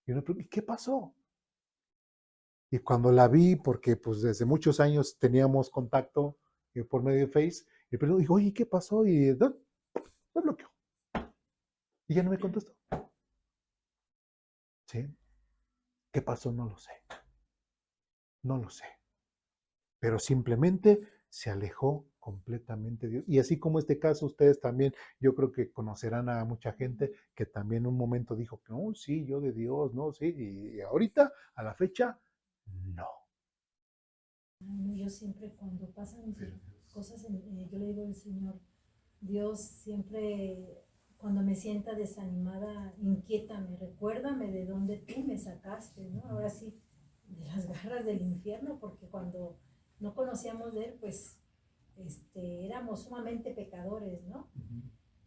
¿Y qué pasó? Y cuando la vi, porque pues desde muchos años teníamos contacto por medio de Face, y pero digo, oye, ¿qué pasó? Y me bloqueó. Y ya no me contestó. ¿Sí? ¿Qué pasó? No lo sé. No lo sé. Pero simplemente se alejó completamente de Dios. Y así como este caso, ustedes también, yo creo que conocerán a mucha gente que también en un momento dijo que no, sí, yo de Dios, no, sí, y ahorita, a la fecha, no. No, yo siempre cuando pasan cosas, yo le digo al Señor, Dios siempre cuando me sienta desanimada, inquiétame, recuérdame de dónde tú me sacaste, ¿no? Ahora sí, de las garras del infierno, porque cuando no conocíamos de Él, pues éramos sumamente pecadores, ¿no?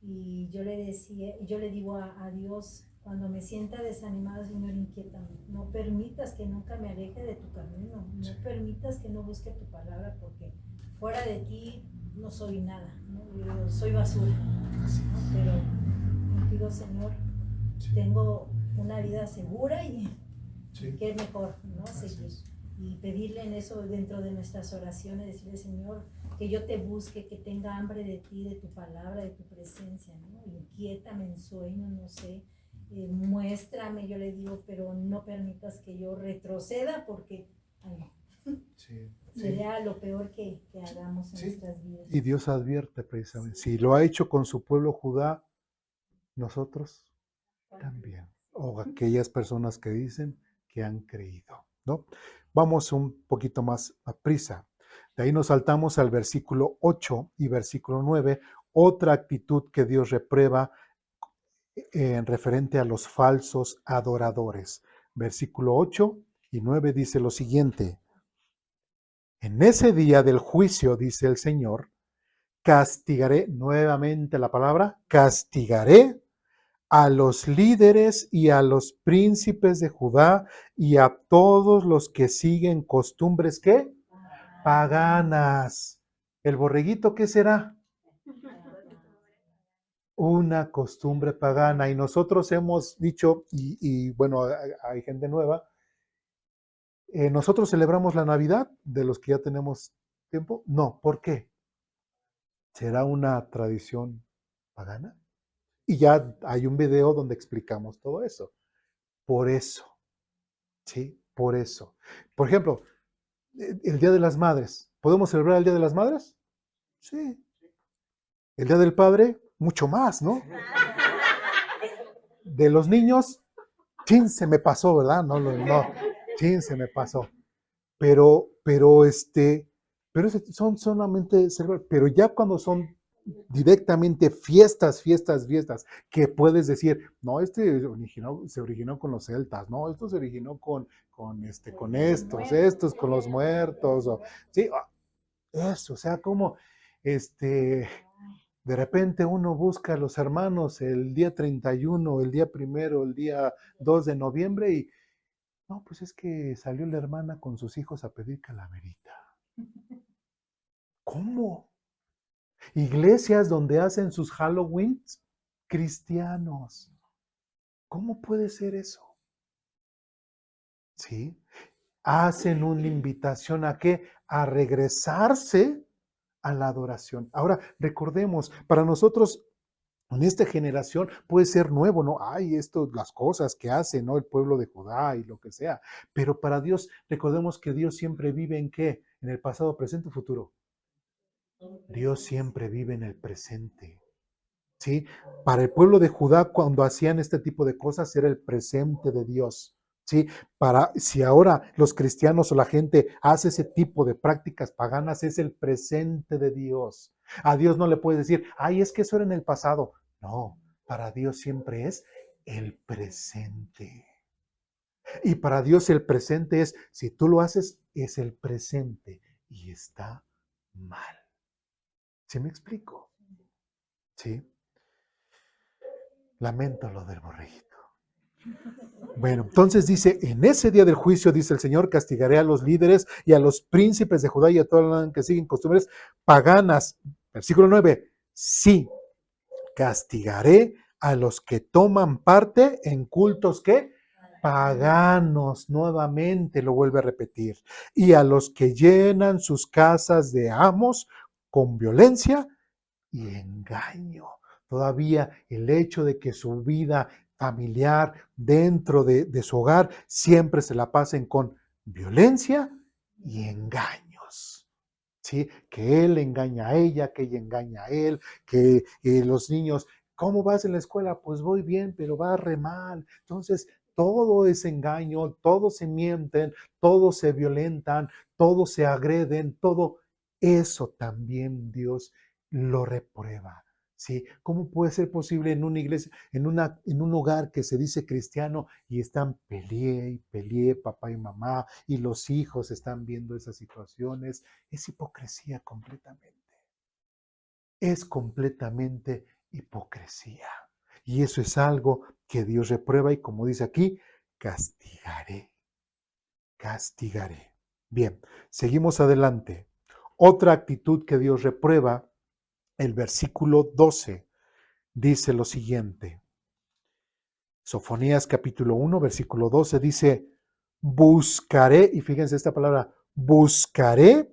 Y yo le decía, yo le digo a Dios, cuando me sienta desanimada, Señor, inquiétame. No permitas que nunca me aleje de tu camino. No permitas que no busque tu palabra, porque fuera de ti no soy nada, ¿no? Yo soy basura, ¿no? Pero contigo, Señor, tengo una vida segura y que es mejor, ¿no? Seguir. Y pedirle en eso dentro de nuestras oraciones, decirle, Señor, que yo te busque, que tenga hambre de ti, de tu palabra, de tu presencia, ¿no? Inquiétame en sueños, no sé, muéstrame, yo le digo, pero no permitas que yo retroceda porque sería lo peor que hagamos en nuestras vidas. Y Dios advierte precisamente, si lo ha hecho con su pueblo Judá, nosotros también. O aquellas personas que dicen que han creído, ¿no? Vamos un poquito más a prisa. De ahí nos saltamos al versículo 8 y versículo 9, otra actitud que Dios reprueba en referente a los falsos adoradores. Versículo 8 y 9 dice lo siguiente: en ese día del juicio, dice el Señor, castigaré, nuevamente la palabra, castigaré a los líderes y a los príncipes de Judá y a todos los que siguen costumbres, ¿qué? Paganas. ¿El borreguito qué será? Una costumbre pagana. Y nosotros hemos dicho, y bueno, hay gente nueva, nosotros celebramos la Navidad de los que ya tenemos tiempo. No, ¿por qué? ¿Será una tradición pagana? Y ya hay un video donde explicamos todo eso. Por eso, ¿sí? Por eso. Por ejemplo, el Día de las Madres. ¿Podemos celebrar el Día de las Madres? Sí. El Día del Padre, mucho más, ¿no? De los niños, chin, se me pasó, ¿verdad? No, chin, se me pasó. Pero son solamente celebrar. Pero ya cuando son directamente fiestas, que puedes decir, no, se originó con los celtas, no, esto se originó con estos, con los muertos, o, sí, eso, o sea, como, de repente uno busca a los hermanos el día 31, el día 1, el día 2 de noviembre y, no, pues es que salió la hermana con sus hijos a pedir calaverita. ¿Cómo? Iglesias donde hacen sus Halloweens cristianos. ¿Cómo puede ser eso? ¿Sí? Hacen una invitación a qué? A regresarse a la adoración. Ahora, recordemos, para nosotros en esta generación puede ser nuevo, ¿no? Ay, esto, las cosas que hace, ¿no? El pueblo de Judá y lo que sea. Pero para Dios, recordemos que Dios siempre vive en qué? En el pasado, presente, futuro. Dios siempre vive en el presente. ¿Sí? Para el pueblo de Judá, cuando hacían este tipo de cosas, era el presente de Dios. ¿Sí? Si ahora los cristianos o la gente hace ese tipo de prácticas paganas, es el presente de Dios. A Dios no le puedes decir, ay, es que eso era en el pasado. No, Para Dios siempre es el presente. Y para Dios el presente es, si tú lo haces, es el presente y está mal. ¿Sí me explico? ¿Sí? Lamento lo del borreguito. Bueno, entonces dice, en ese día del juicio, dice el Señor, castigaré a los líderes y a los príncipes de Judá y a todos los que siguen costumbres paganas. Versículo 9, sí, castigaré a los que toman parte en cultos que paganos, nuevamente lo vuelve a repetir, y a los que llenan sus casas de amos con violencia y engaño. Todavía el hecho de que su vida familiar dentro de su hogar siempre se la pasen con violencia y engaños. ¿Sí? Que él engaña a ella, que ella engaña a él, que los niños, ¿cómo vas en la escuela? Pues voy bien, pero va re mal. Entonces, todo es engaño, todos se mienten, todos se violentan, todos se agreden, todo eso también Dios lo reprueba. ¿Sí? ¿Cómo puede ser posible en una iglesia, en un hogar que se dice cristiano y están peleé, papá y mamá, y los hijos están viendo esas situaciones? Es hipocresía completamente. Es completamente hipocresía. Y eso es algo que Dios reprueba y, como dice aquí, castigaré. Castigaré. Bien, seguimos adelante. Otra actitud que Dios reprueba, el versículo 12, dice lo siguiente. Sofonías capítulo 1, versículo 12 dice, buscaré, y fíjense esta palabra, buscaré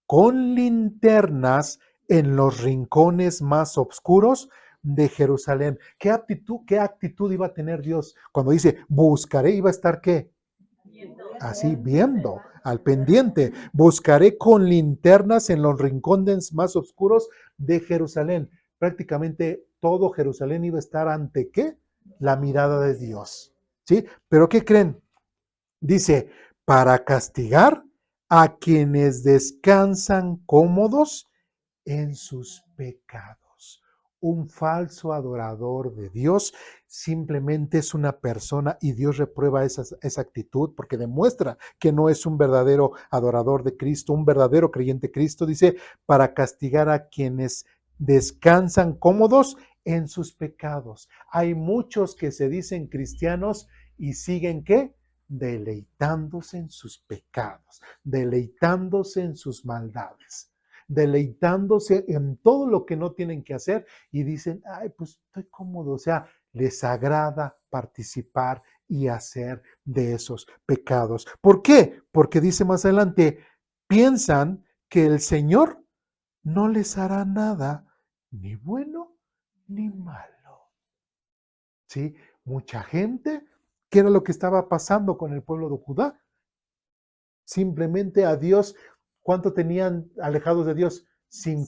con linternas en los rincones más oscuros de Jerusalén. ¿Qué actitud iba a tener Dios? Cuando dice, buscaré, iba a estar ¿qué? Así, viendo, al pendiente. Buscaré con linternas en los rincones más oscuros de Jerusalén. Prácticamente todo Jerusalén iba a estar ante ¿qué? La mirada de Dios. ¿Sí? ¿Pero qué creen? Dice, para castigar a quienes descansan cómodos en sus pecados. Un falso adorador de Dios simplemente es una persona y Dios reprueba esa actitud porque demuestra que no es un verdadero adorador de Cristo, un verdadero creyente de Cristo. Dice, para castigar a quienes descansan cómodos en sus pecados. Hay muchos que se dicen cristianos y siguen ¿qué? Deleitándose en sus pecados, deleitándose en sus maldades, deleitándose en todo lo que no tienen que hacer y dicen, ay, pues estoy cómodo, o sea, les agrada participar y hacer de esos pecados. ¿Por qué? Porque dice más adelante, piensan que el Señor no les hará nada, ni bueno ni malo. ¿Sí? Mucha gente, ¿qué era lo que estaba pasando con el pueblo de Judá? Simplemente a Dios, ¿cuánto tenían alejados de Dios?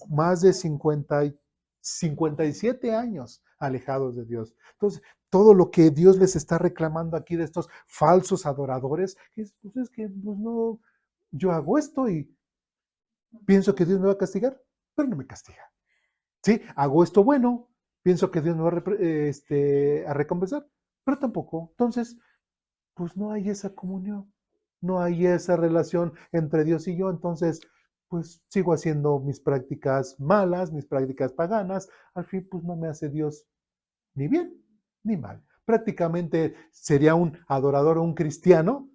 Más de 57 años alejados de Dios. Entonces, todo lo que Dios les está reclamando aquí de estos falsos adoradores, es que pues no, yo hago esto y pienso que Dios me va a castigar, pero no me castiga. ¿Sí? Hago esto bueno, pienso que Dios me va a recompensar, pero tampoco. Entonces, pues no hay esa comunión, no hay esa relación entre Dios y yo, entonces pues sigo haciendo mis prácticas malas, mis prácticas paganas, al fin pues no me hace Dios ni bien ni mal. Prácticamente sería un adorador o un cristiano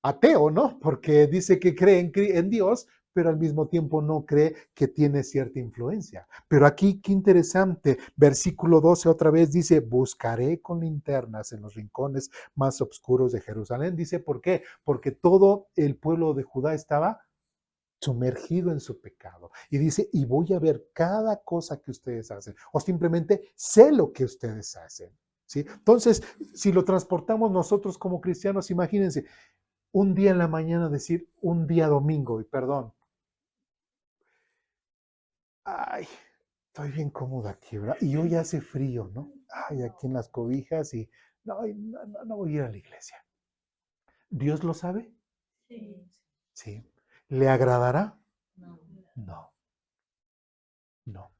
ateo, ¿no? Porque dice que cree en Dios, pero al mismo tiempo no cree que tiene cierta influencia. Pero aquí, qué interesante, versículo 12 otra vez dice, buscaré con linternas en los rincones más oscuros de Jerusalén. Dice, ¿por qué? Porque todo el pueblo de Judá estaba sumergido en su pecado. Y dice, y voy a ver cada cosa que ustedes hacen, o simplemente sé lo que ustedes hacen. ¿Sí? Entonces, si lo transportamos nosotros como cristianos, imagínense, un día en la mañana decir, un día domingo, y perdón, ay, estoy bien cómoda aquí, ¿verdad? Y hoy hace frío, ¿no? Ay, aquí en las cobijas y no voy a ir a la iglesia. ¿Dios lo sabe? Sí. Sí. ¿Le agradará? No. No. No.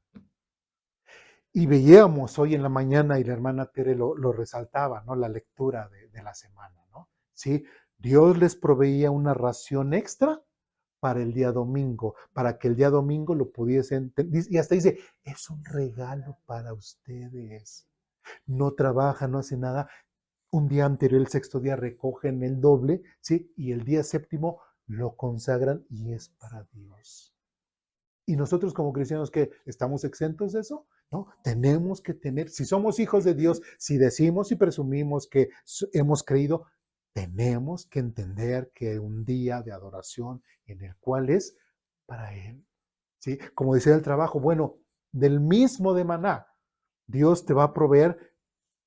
Y veíamos hoy en la mañana, y la hermana Tere lo resaltaba, ¿no? La lectura de la semana, ¿no? ¿Sí? Dios les proveía una ración extra para el día domingo, para que el día domingo lo pudiesen, y hasta dice, es un regalo para ustedes. No trabajan, no hacen nada. Un día anterior, el sexto día, recogen el doble, ¿sí? Y el día séptimo lo consagran y es para Dios. Y nosotros como cristianos, ¿qué? ¿Estamos exentos de eso? No, tenemos que tener, si somos hijos de Dios, si decimos y presumimos que hemos creído, tenemos que entender que un día de adoración en el cual es para Él. ¿Sí? Como decía el trabajo, bueno, del mismo de maná, Dios te va a proveer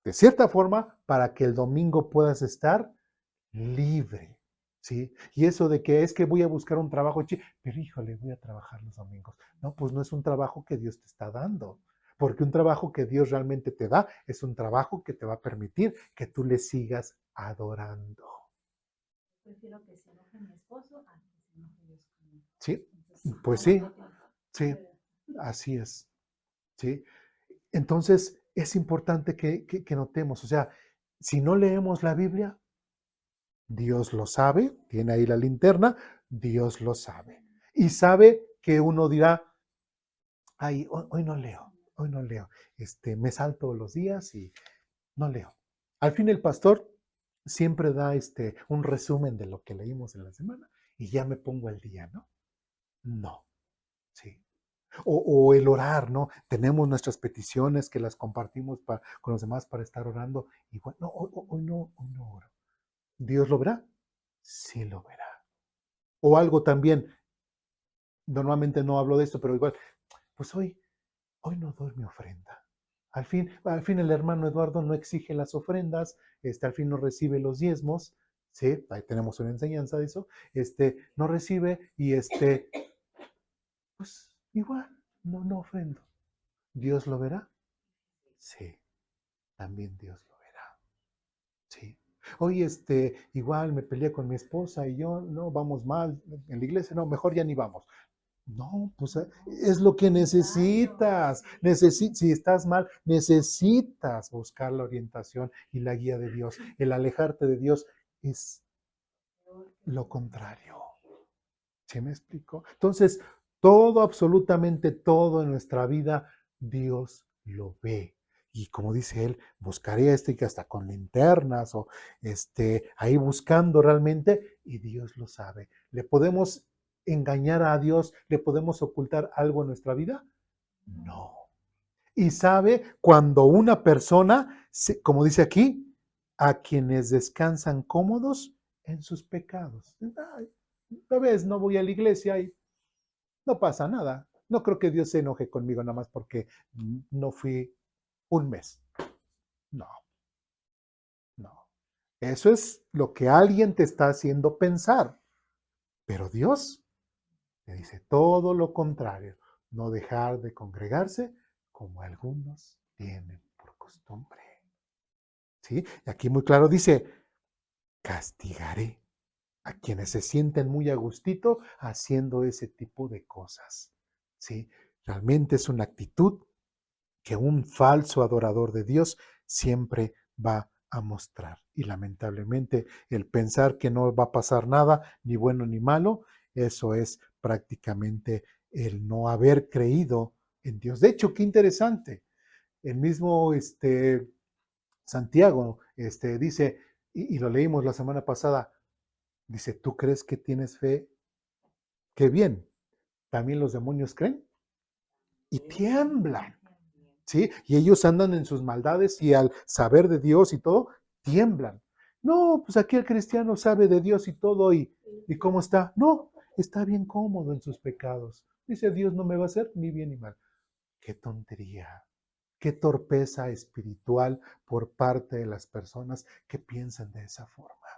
de cierta forma para que el domingo puedas estar libre. ¿Sí? Y eso de que es que voy a buscar un trabajo, pero híjole, voy a trabajar los domingos. No, pues no es un trabajo que Dios te está dando, porque un trabajo que Dios realmente te da es un trabajo que te va a permitir que tú le sigas adorando. Prefiero que se enoje mi esposo a que se enoje Dios conmigo. Sí, Entonces, pues sí, sí, pero- así es. ¿Sí? Entonces, es importante que notemos, o sea, si no leemos la Biblia, Dios lo sabe, tiene ahí la linterna, Dios lo sabe. Y sabe que uno dirá, ay, hoy no leo, me salto los días y no leo. Al fin el pastor siempre da un resumen de lo que leímos en la semana y ya me pongo al día, ¿no? No, sí. O el orar, ¿no? Tenemos nuestras peticiones que las compartimos con los demás para estar orando y bueno, hoy no oro. ¿Dios lo verá? Sí lo verá. O algo también, normalmente no hablo de esto, pero igual, pues hoy no doy mi ofrenda. Al fin el hermano Eduardo no exige las ofrendas, al fin no recibe los diezmos, ¿sí? Ahí tenemos una enseñanza de eso, no recibe y pues igual, no ofrendo. ¿Dios lo verá? Sí, también Dios lo verá, sí. Hoy, igual me peleé con mi esposa y yo, no, vamos mal en la iglesia, no, mejor ya ni vamos. No, pues es lo que necesitas. Si estás mal, necesitas buscar la orientación y la guía de Dios. El alejarte de Dios es lo contrario. ¿Sí me explico? Entonces, todo, absolutamente todo en nuestra vida, Dios lo ve. Y como dice él, buscaré que hasta con linternas o ahí buscando realmente, y Dios lo sabe. ¿Le podemos engañar a Dios? ¿Le podemos ocultar algo en nuestra vida? No. Y sabe cuando una persona, como dice aquí, a quienes descansan cómodos en sus pecados. Ay, ¿lo ves? No voy a la iglesia y no pasa nada. No creo que Dios se enoje conmigo nada más porque no fui un mes. No, no. Eso es lo que alguien te está haciendo pensar. Pero Dios le dice todo lo contrario. No dejar de congregarse como algunos tienen por costumbre. ¿Sí? Y aquí muy claro dice, castigaré a quienes se sienten muy a gustito haciendo ese tipo de cosas. ¿Sí? Realmente es una actitud que un falso adorador de Dios siempre va a mostrar. Y lamentablemente el pensar que no va a pasar nada, ni bueno ni malo, eso es prácticamente el no haber creído en Dios. De hecho, qué interesante. El mismo Santiago dice, y lo leímos la semana pasada, dice, ¿tú crees que tienes fe? Qué bien. ¿También los demonios creen? Y tiemblan. ¿Sí? Y ellos andan en sus maldades y al saber de Dios y todo, tiemblan. No, pues aquí el cristiano sabe de Dios y todo ¿y cómo está? No, está bien cómodo en sus pecados. Dice, Dios no me va a hacer ni bien ni mal. Qué tontería, qué torpeza espiritual por parte de las personas que piensan de esa forma.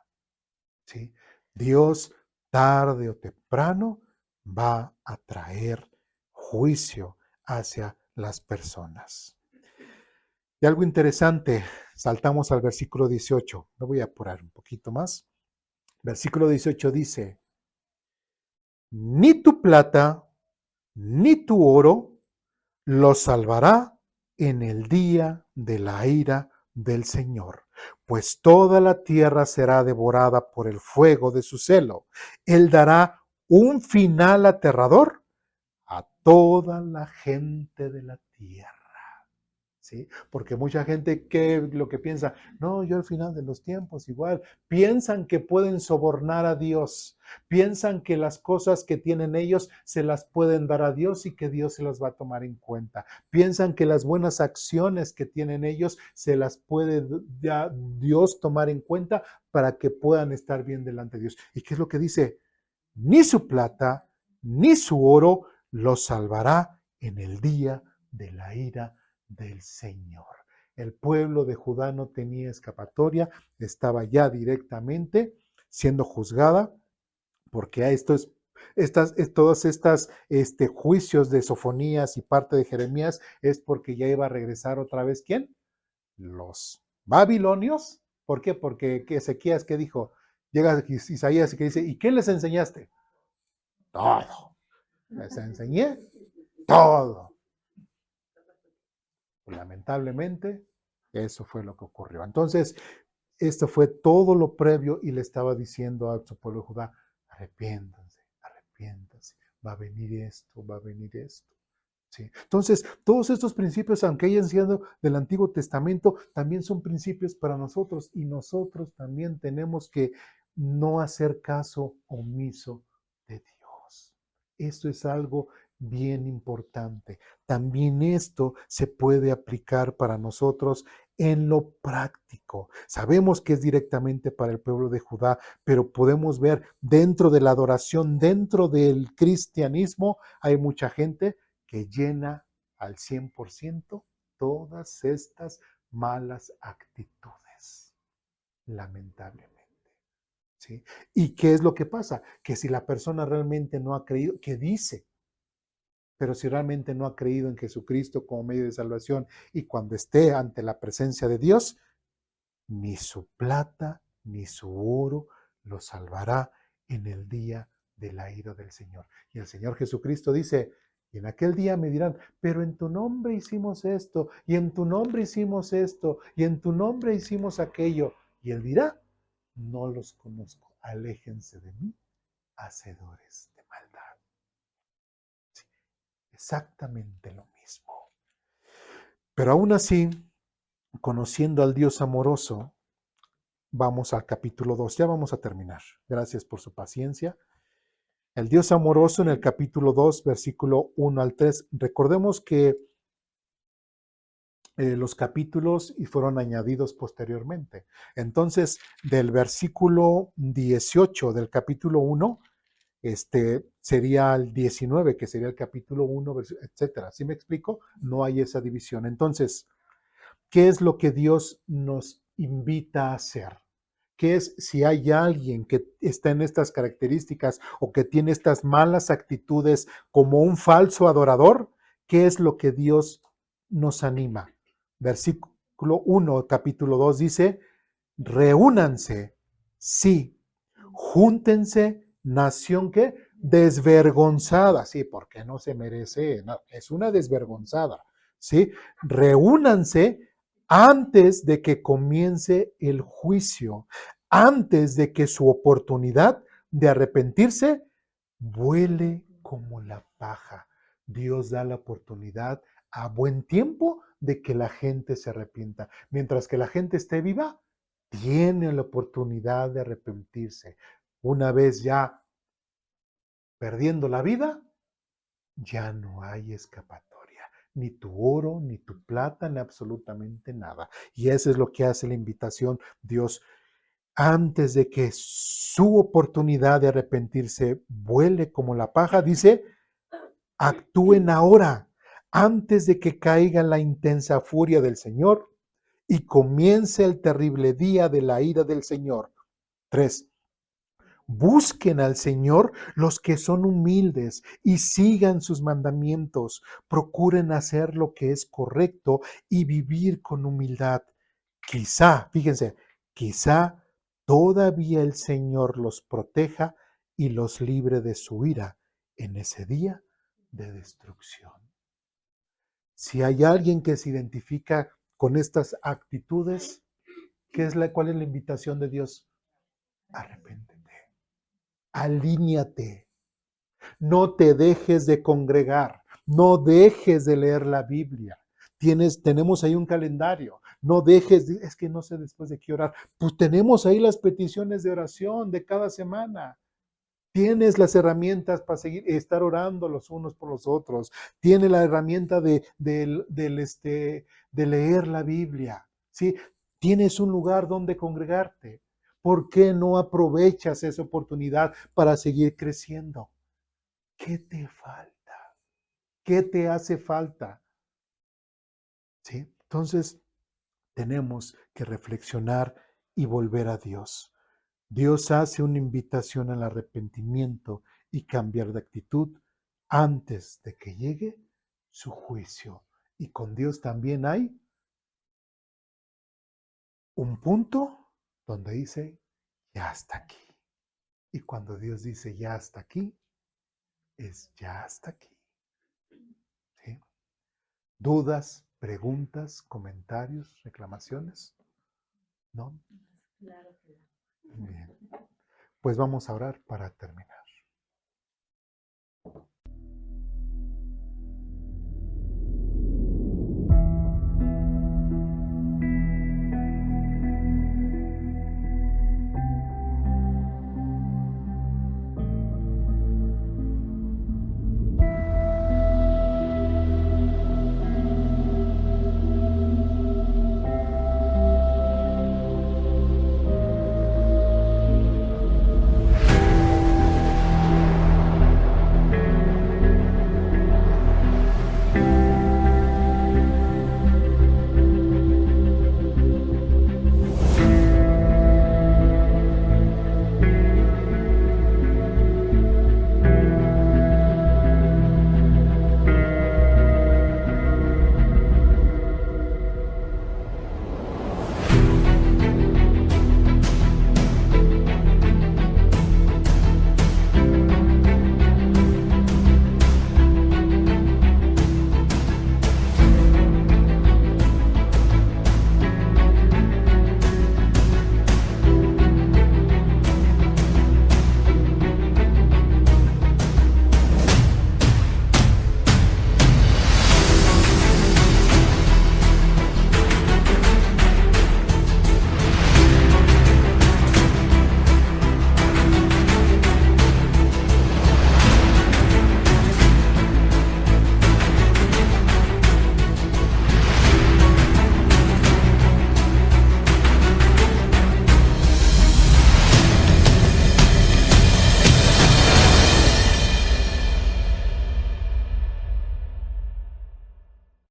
¿Sí? Dios, tarde o temprano, va a traer juicio hacia las personas. Y algo interesante, saltamos al versículo 18. Me voy a apurar un poquito más. Versículo 18 dice, ni tu plata, ni tu oro los salvará en el día de la ira del Señor, pues toda la tierra será devorada por el fuego de su celo. Él dará un final aterrador a toda la gente de la tierra. ¿Sí? Porque mucha gente lo que piensa, no, yo al final de los tiempos igual, piensan que pueden sobornar a Dios, piensan que las cosas que tienen ellos se las pueden dar a Dios y que Dios se las va a tomar en cuenta, piensan que las buenas acciones que tienen ellos se las puede Dios tomar en cuenta para que puedan estar bien delante de Dios. ¿Y qué es lo que dice? Ni su plata, ni su oro los salvará en el día de la ira del Señor. El pueblo de Judá no tenía escapatoria, estaba ya directamente siendo juzgada, porque a todos estos juicios de Sofonías y parte de Jeremías es porque ya iba a regresar otra vez, ¿quién? Los babilonios. ¿Por qué? Porque Ezequías, ¿qué dijo? Llega Isaías y que dice, ¿y qué les enseñaste? Todo. Les enseñé todo. Lamentablemente, eso fue lo que ocurrió. Entonces, esto fue todo lo previo y le estaba diciendo a su pueblo de Judá, arrepiéntanse, arrepiéntanse, va a venir esto, va a venir esto. ¿Sí? Entonces, todos estos principios, aunque hayan sido del Antiguo Testamento, también son principios para nosotros y nosotros también tenemos que no hacer caso omiso de Dios. Esto es algo bien importante. También esto se puede aplicar para nosotros en lo práctico. Sabemos que es directamente para el pueblo de Judá, pero podemos ver dentro de la adoración, dentro del cristianismo, hay mucha gente que llena al 100% todas estas malas actitudes, lamentablemente. ¿Sí? ¿Y qué es lo que pasa? Que si la persona realmente no ha creído, ¿qué dice? Pero si realmente no ha creído en Jesucristo como medio de salvación y cuando esté ante la presencia de Dios, ni su plata ni su oro lo salvará en el día de la ira del Señor. Y el Señor Jesucristo dice, y en aquel día me dirán, pero en tu nombre hicimos esto, y en tu nombre hicimos esto, y en tu nombre hicimos aquello. Y Él dirá, no los conozco, aléjense de mí, hacedores de maldad. Exactamente lo mismo. Pero aún así, conociendo al Dios amoroso, vamos al capítulo 2. Ya vamos a terminar. Gracias por su paciencia. El Dios amoroso en el capítulo 2, versículo 1 al 3. Recordemos que los capítulos fueron añadidos posteriormente. Entonces, del versículo 18 del capítulo 1, sería el 19, que sería el capítulo 1, etcétera. ¿Sí me explico? No hay esa división. Entonces, ¿qué es lo que Dios nos invita a hacer? ¿Qué es si hay alguien que está en estas características o que tiene estas malas actitudes como un falso adorador? ¿Qué es lo que Dios nos anima? Versículo 1, capítulo 2 dice, reúnanse, sí, júntense, nación que desvergonzada, sí, porque no se merece, no, es una desvergonzada, sí, reúnanse antes de que comience el juicio, antes de que su oportunidad de arrepentirse vuele como la paja. Dios da la oportunidad a buen tiempo de que la gente se arrepienta. Mientras que la gente esté viva, tiene la oportunidad de arrepentirse. Una vez ya perdiendo la vida, ya no hay escapatoria. Ni tu oro, ni tu plata, ni absolutamente nada. Y eso es lo que hace la invitación. Dios, antes de que su oportunidad de arrepentirse vuele como la paja, dice, actúen ahora, antes de que caiga la intensa furia del Señor y comience el terrible día de la ira del Señor. 3. Busquen al Señor los que son humildes y sigan sus mandamientos. Procuren hacer lo que es correcto y vivir con humildad. Quizá, fíjense, quizá todavía el Señor los proteja y los libre de su ira en ese día de destrucción. Si hay alguien que se identifica con estas actitudes, ¿cuál es la invitación de Dios? Arrepéntete, alíñate, no te dejes de congregar, no dejes de leer la Biblia. Tenemos ahí un calendario, no dejes, es que no sé después de qué orar. Pues tenemos ahí las peticiones de oración de cada semana. Tienes las herramientas para estar orando los unos por los otros. Tienes la herramienta de leer la Biblia. ¿Sí? Tienes un lugar donde congregarte. ¿Por qué no aprovechas esa oportunidad para seguir creciendo? ¿Qué te falta? ¿Qué te hace falta? ¿Sí? Entonces, tenemos que reflexionar y volver a Dios. Dios hace una invitación al arrepentimiento y cambiar de actitud antes de que llegue su juicio. Y con Dios también hay un punto donde dice, ya hasta aquí. Y cuando Dios dice, ya hasta aquí, es ya hasta aquí. ¿Sí? ¿Dudas, preguntas, comentarios, reclamaciones? ¿No? Claro que no. Bien. Pues vamos a orar para terminar.